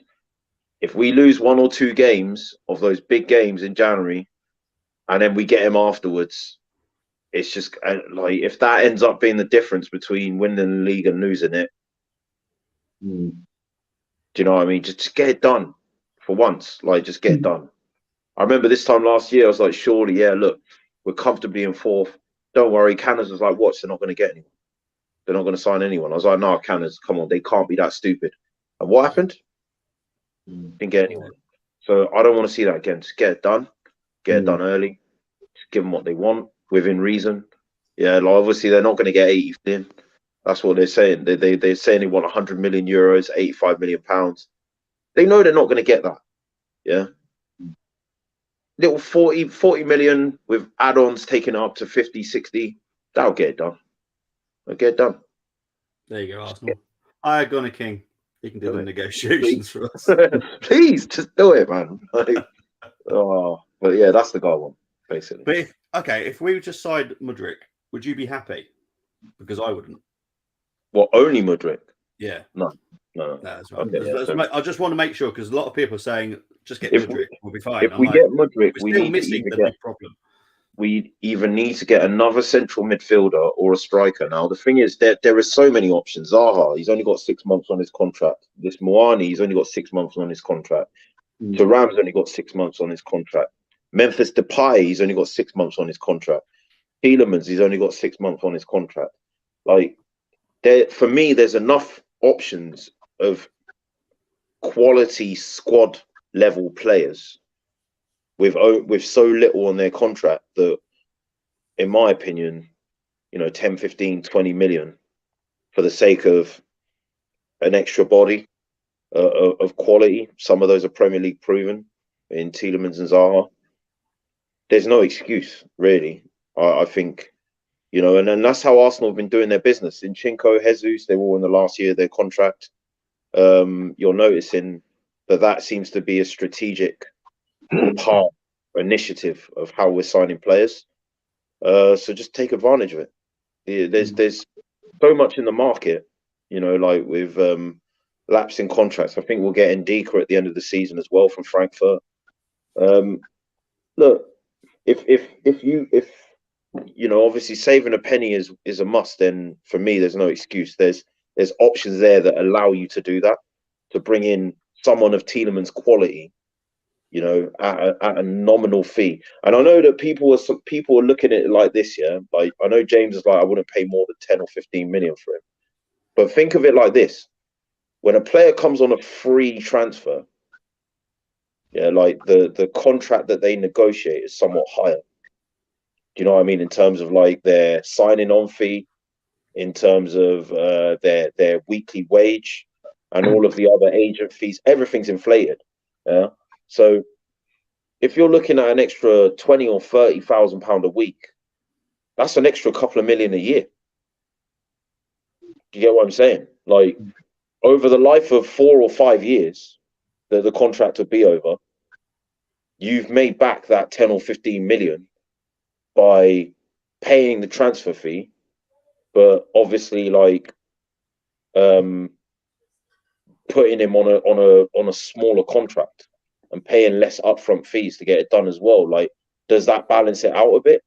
if we lose 1 or 2 games of those big games in January, and then we get him afterwards, it's just like, if that ends up being the difference between winning the league and losing it, do you know what I mean? Just get it done for once. Like, just get it done. I remember this time last year, I was like, surely, yeah, look, we're comfortably in 4th. Don't worry. Canners was like, watch, they're not going to get anyone. They're not going to sign anyone. I was like, no, Canners, come on, they can't be that stupid. And what happened? Didn't get anyone. So I don't want to see that again. Just get it done. Get it done early. Just give them what they want within reason. Yeah, like, obviously they're not going to get 80 million. That's what they're saying. They're saying they want 100 million euros, 85 million pounds. They know they're not going to get that. Yeah. Little 40 million with add-ons taking it up to 50, 60. That'll get it done. That'll get it done. There you go, Arsenal. I had Gunnar King. He can do the negotiations for us. Please, just do it, man. Like, but yeah, that's the guy I want, basically. But if we just signed Mudryk, would you be happy? Because I wouldn't. What, only Mudryk? Yeah. No. That's right. Okay, I just want to make sure, because a lot of people are saying just get Mudryk, we'll be fine. If we get Mudryk, we still need missing to the get big problem. We either need to get another central midfielder or a striker. Now, the thing is, there are so many options. Zaha, he's only got 6 months on his contract. This Moani, he's only got 6 months on his contract. Thuram's only got 6 months on his contract. Memphis Depay, he's only got 6 months on his contract. Tielemans, he's only got 6 months on his contract. Like, for me, there's enough options of quality squad level players with so little on their contract that, in my opinion, 10, 15, 20 million for the sake of an extra body of quality. Some of those are Premier League proven in Tielemans and Zaha. There's no excuse, really. I think, and that's how Arsenal have been doing their business. In Zinchenko, Jesus, they were all in the last year of their contract. You're noticing that seems to be a strategic part, initiative of how we're signing players. So just take advantage of it. There's so much in the market, like with lapsing contracts. I think we'll get Ndika at the end of the season as well from Frankfurt. Look, if obviously saving a penny is a must, then for me there's no excuse. There's options there that allow you to do that, to bring in someone of Tielemans' quality, at a nominal fee. And I know that people are looking at it like this, yeah. Like, I know James is like, I wouldn't pay more than 10 or 15 million for him. But think of it like this: when a player comes on a free transfer, yeah, like the contract that they negotiate is somewhat higher. Do you know what I mean? In terms of like their signing on fee, in terms of their weekly wage, and all of the other agent fees, everything's inflated. Yeah. So if you're looking at an extra 20 or 30,000 pound a week, that's an extra couple of million a year. Do you get what I'm saying? Like, over the life of 4 or 5 years that the contract will be over, you've made back that 10 or 15 million by paying the transfer fee, but obviously like putting him on a smaller contract and paying less upfront fees to get it done as well. Like, does that balance it out a bit?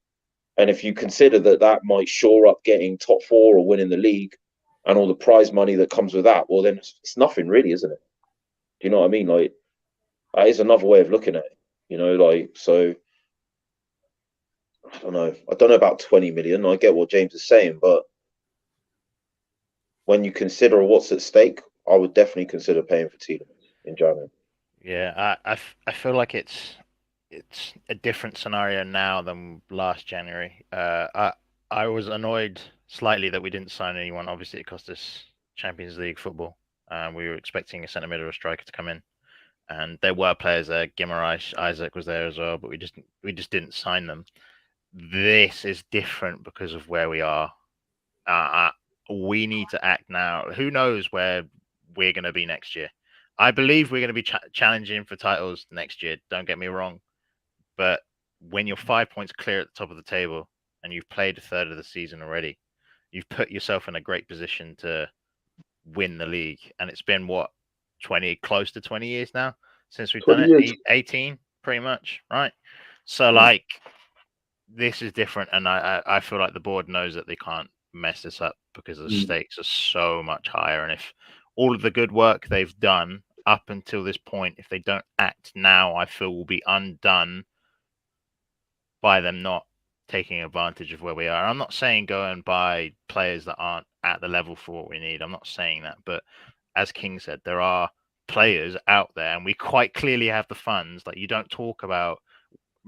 And if you consider that that might shore up getting top 4 or winning the league and all the prize money that comes with that, well, then it's nothing really, isn't it? Do you know what I mean? Like, that is another way of looking at it, you know, like, so I don't know. I don't know about 20 million. I get what James is saying, but when you consider what's at stake, I would definitely consider paying for Tielemans in January. Yeah, I feel like it's a different scenario now than last January. I was annoyed slightly that we didn't sign anyone. Obviously, it cost us Champions League football. We were expecting a centre mid or a striker to come in, and there were players there. Guimaraes, Isaac was there as well, but we just didn't sign them. This is different because of where we are. We need to act now. Who knows where we're going to be next year? I believe we're going to be challenging for titles next year. Don't get me wrong. But when you're 5 points clear at the top of the table and you've played a third of the season already, you've put yourself in a great position to win the league. And it's been, what, close to 20 years now since we've done it? 18, pretty much, right? So, like, this is different. And I feel like the board knows that they can't mess this up because the stakes are so much higher. And if all of the good work they've done up until this point, if they don't act now, I feel will be undone by them not taking advantage of where we are. I'm not saying go and buy players that aren't at the level for what we need. I'm not saying that. But as King said, there are players out there and we quite clearly have the funds. Like, you don't talk about,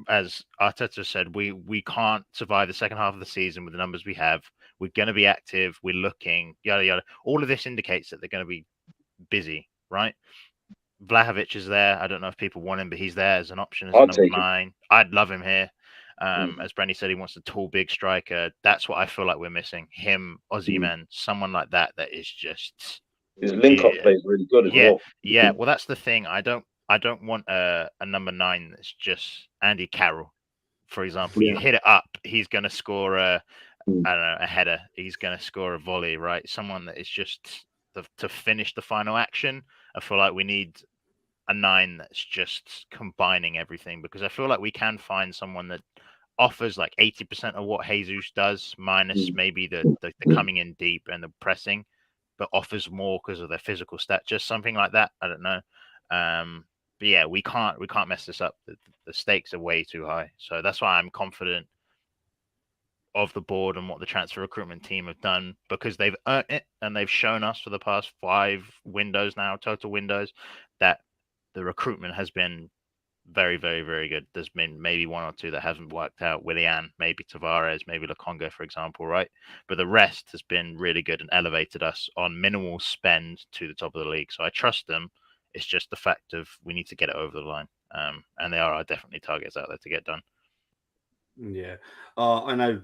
as Arteta said, we can't survive the second half of the season with the numbers we have. We're going to be active. We're looking, yada, yada. All of this indicates that they're going to be busy, right? Vlahovic is there. I don't know if people want him, but he's there as an option as a number 9. I'd love him here. As Brenny said, he wants a tall, big striker. That's what I feel like we're missing. Him, Ozyman, someone like that is just... His link-up play is really good as well. Yeah, well, that's the thing. I don't want a number 9 that's just Andy Carroll, for example. You hit it up, he's going to score a header. He's going to score a volley, right? Someone that is just to finish the final action. I feel like we need a 9 that's just combining everything, because I feel like we can find someone that offers like 80% of what Jesus does, minus maybe the coming in deep and the pressing, but offers more because of their physical stature, something like that. I don't know. But yeah, we can't mess this up. The stakes are way too high. So that's why I'm confident of the board and what the transfer recruitment team have done, because they've earned it and they've shown us for the past 5 windows now, total windows, that the recruitment has been very, very, very good. There's been maybe 1 or 2 that haven't worked out. Willian, maybe Tavares, maybe Lokonga, for example, right? But the rest has been really good and elevated us on minimal spend to the top of the league. So I trust them. It's just the fact of we need to get it over the line. And there are definitely targets out there to get done. Yeah, I know.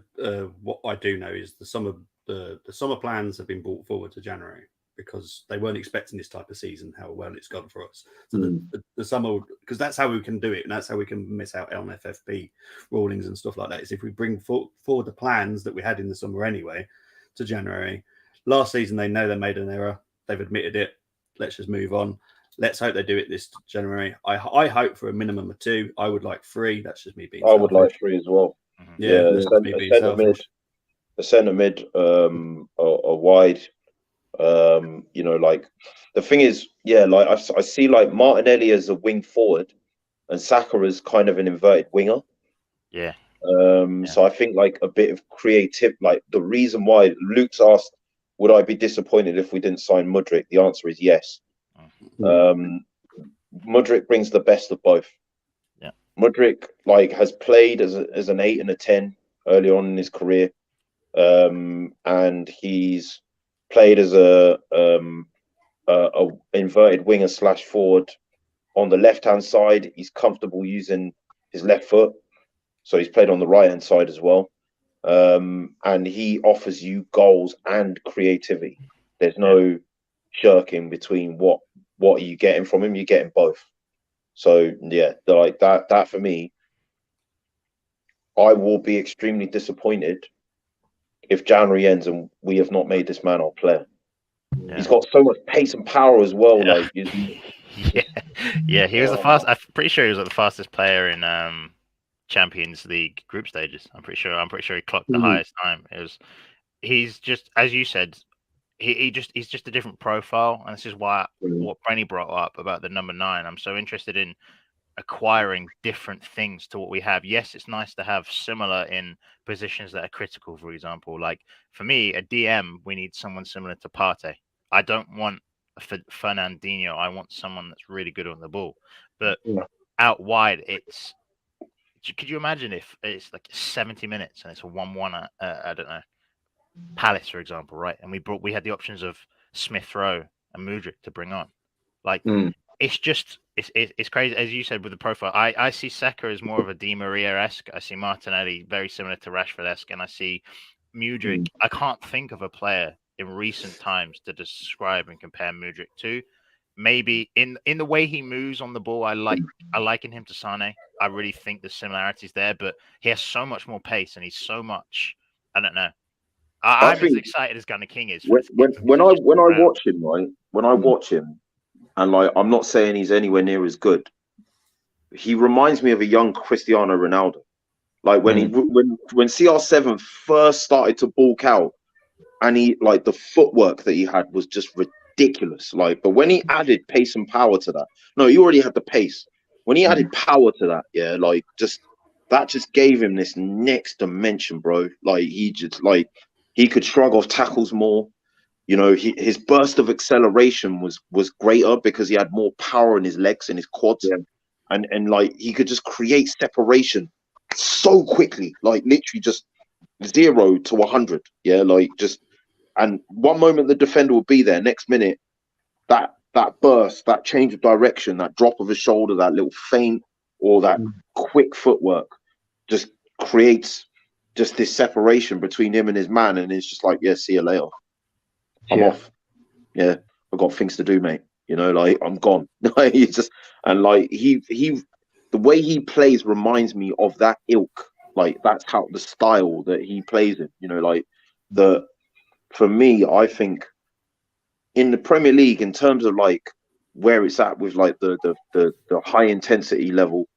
What I do know is the summer plans have been brought forward to January because they weren't expecting this type of season. How well it's gone for us. So the summer, because that's how we can do it, and that's how we can miss out on FFP rulings and stuff like that. Is if we bring forward the plans that we had in the summer anyway to January. Last season, they know they made an error. They've admitted it. Let's just move on. Let's hope they do it this January. I hope for a minimum of 2. I would like 3. That's just me being selfish. I would like 3 as well. Yeah, the centre mid are wide. You know, like the thing is, like I see like Martinelli as a wing forward and Saka as kind of an inverted winger. Yeah. So I think like a bit of creative, like the reason why Luke's asked, would I be disappointed if we didn't sign Mudryk? The answer is yes. Mudryk brings the best of both. Yeah. Mudryk like has played as an 8 and a 10 early on in his career. And he's played as a inverted winger / forward on the left hand side. He's comfortable using his left foot. So he's played on the right-hand side as well. And he offers you goals and creativity. There's no shirking between what are you getting from him. You're getting both. So yeah, like that for me, I will be extremely disappointed if January ends and we have not made this man our player. Yeah. He's got so much pace and power as well. Yeah. Like, yeah, he was the fast. I'm pretty sure he was like the fastest player in Champions League group stages. I'm pretty sure he clocked the highest time. He's just, as you said, he's just a different profile, and this is why what Brenny brought up about the number 9. I'm so interested in acquiring different things to what we have. Yes, it's nice to have similar in positions that are critical. For example, like for me, a DM, we need someone similar to Partey. I don't want Fernandinho. I want someone that's really good on the ball. But out wide, it's. Could you imagine if it's like 70 minutes and it's a 1-1 at I don't know, Palace, for example, right? And we had the options of Smith Rowe and Mudryk to bring on. Like it's just it's crazy, as you said with the profile. I see Saka as more of a Di Maria-esque. I see Martinelli very similar to Rashford-esque, and I see Mudryk. I can't think of a player in recent times to describe and compare Mudryk to. Maybe in the way he moves on the ball, I liken him to Sane. I really think the similarities there, but he has so much more pace and he's so much. I don't know. I'm as excited as Gunnar King is. When I watch him, right? When I watch him, and like I'm not saying he's anywhere near as good. He reminds me of a young Cristiano Ronaldo. Like when when CR7 first started to bulk out, and he like the footwork that he had was just ridiculous. Like, but when he added pace and power to that, no, he already had the pace. When he added power to that, yeah, like that just gave him this next dimension, bro. Like he could shrug off tackles more. You know, his burst of acceleration was greater because he had more power in his legs and his quads, and like he could just create separation so quickly, like literally just 0 to 100. Yeah, like just, and one moment the defender will be there, next minute that burst, that change of direction, that drop of his shoulder, that little feint, or that quick footwork just creates just this separation between him and his man, and it's just like, yeah, see you later. I'm off. Yeah, I've got things to do, mate. You know, like I'm gone. He's just, and like he the way he plays reminds me of that ilk. Like that's how the style that he plays in. You know, like for me, I think in the Premier League, in terms of like where it's at with like the high intensity level,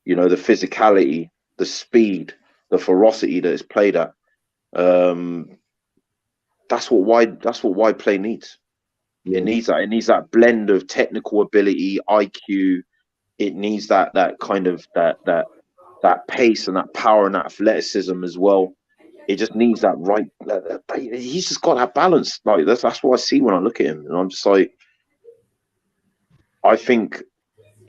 you know, the physicality, the speed, the ferocity that it's played at. That's what wide play needs. It needs that. It needs that blend of technical ability, IQ. It needs that kind of that pace and that power and that athleticism as well. It just needs that right. He's just got that balance. Like that's what I see when I look at him, and I'm just like, I think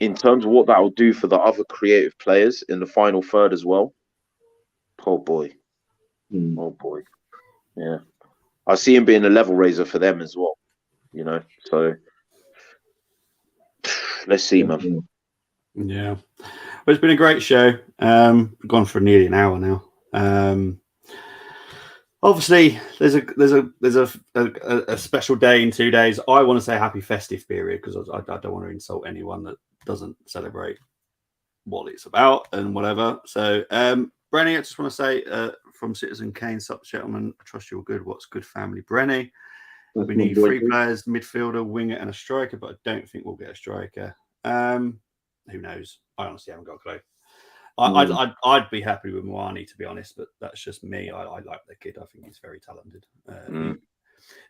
in terms of what that will do for the other creative players in the final third as well. Oh boy, yeah. I see him being a level raiser for them as well, you know. So let's see, man. Yeah, well, it's been a great show. We've gone for nearly an hour now. Obviously, there's a special day in 2 days. I want to say happy festive period because I don't want to insult anyone that doesn't celebrate what it's about and whatever. So, Brenny, I just want to say from Citizen Kane, sup, gentlemen, I trust you're good. What's good, family? Brenny, we need 3 players, midfielder, winger, and a striker, but I don't think we'll get a striker. Who knows? I honestly haven't got a clue. I'd be happy with Moani, to be honest, but that's just me. I like the kid. I think he's very talented.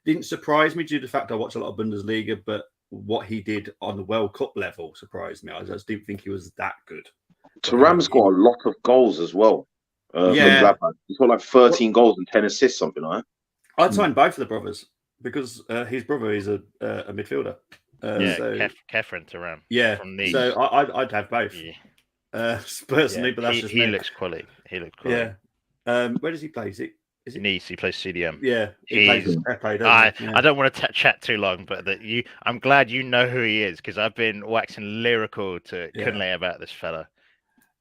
Didn't surprise me due to the fact I watch a lot of Bundesliga, but what he did on the World Cup level surprised me. I just didn't think he was that good. Thuram's got a lot of goals as well. From Gladbach. He's got like 13 goals and 10 assists, something like that. I'd sign both of the brothers because his brother is a midfielder. Kefren Thuram. Yeah, from Nice. So I'd have both. Yeah. Personally, but that's just he looks quality. Yeah. Where does he play? Is it Nice? He plays CDM. Yeah, I don't want to chat too long, but I'm glad you know who he is because I've been waxing lyrical to Kunle about this fella.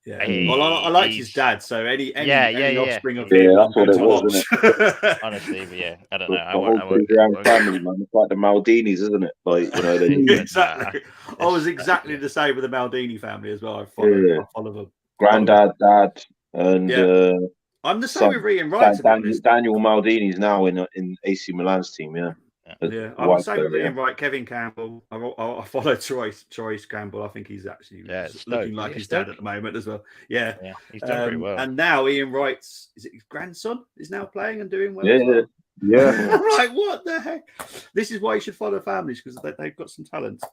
Yeah. Well, I liked his dad, so any offspring of Yeah, him, that's I'm what good it to was, watch. isn't it? Honestly, but yeah, I don't The know. I whole won't. Brown family, man. It's like the Maldinis, isn't it? Like, you know, they Exactly. I was exactly the same with the Maldini family as well. I follow them. granddad, dad, and I'm the same son. with Ian Wright, to be honest. Daniel Maldini's now in AC Milan's team. Yeah. Yeah, I'm the same with Ian Wright, Kevin Campbell. I follow Troy Campbell. I think he's actually looking like his dad at the moment as well. Yeah, he's done pretty well. And now Ian Wright's his grandson is now playing and doing well. Yeah, as well. Yeah. I'm like, what the heck? This is why you should follow families, because they've got some talent.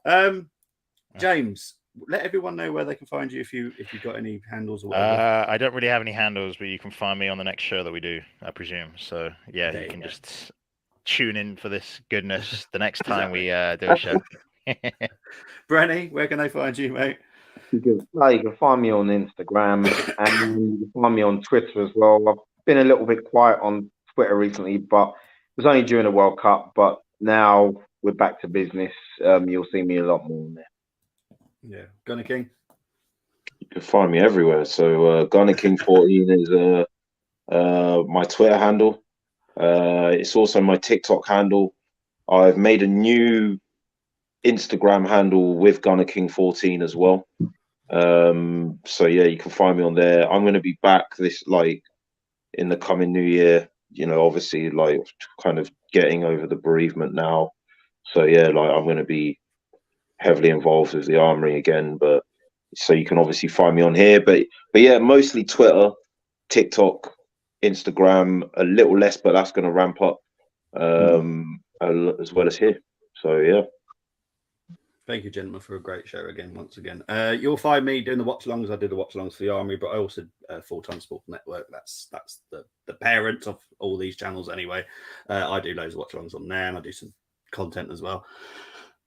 James, let everyone know where they can find you if you've got any handles or whatever. I don't really have any handles, but you can find me on the next show that we do, I presume. So yeah, you can just tune in for this goodness the next time we do a show. Brenny, where can they find you, mate? You can find me on Instagram and you can find me on Twitter as well. I've been a little bit quiet on Twitter recently, but it was only during the World Cup. But now we're back to business. You'll see me a lot more on there. Yeah, Gunner King. You can find me everywhere. So Gunner King 14 is my Twitter handle. It's also my TikTok handle. I've made a new Instagram handle with Gunner King 14 as well. So yeah, you can find me on there. I'm going to be back in the coming new year. You know, obviously kind of getting over the bereavement now. So yeah, I'm going to be heavily involved with the Armoury again. But so you can obviously find me on here. But yeah, mostly Twitter, TikTok, Instagram, a little less, but that's going to ramp up as well as here. So yeah. Thank you, gentlemen, for a great show once again. You'll find me doing the watch-alongs. I did the watch-alongs for the Armoury, but I also Full-Time Sport Network. That's the parent of all these channels anyway. I do loads of watch-alongs on there, and I do some content as well.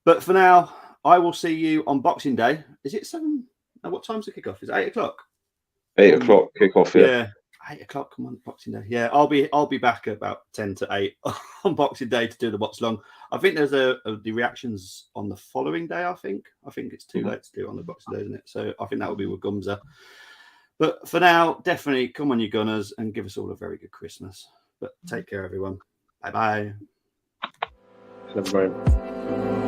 But for now, I will see you on Boxing Day. Is it 7? What time's the kickoff? Is it 8 o'clock? 8 o'clock kickoff. Yeah. 8 o'clock. Come on, Boxing Day. Yeah, I'll be back at about 10 to 8 on Boxing Day to do the watch along. I think there's the reactions on the following day. I think it's too late to do on the Boxing Day, isn't it? So I think that will be with Gumza. But for now, definitely come on, you Gunners, and give us all a very good Christmas. But take care, everyone. Bye bye.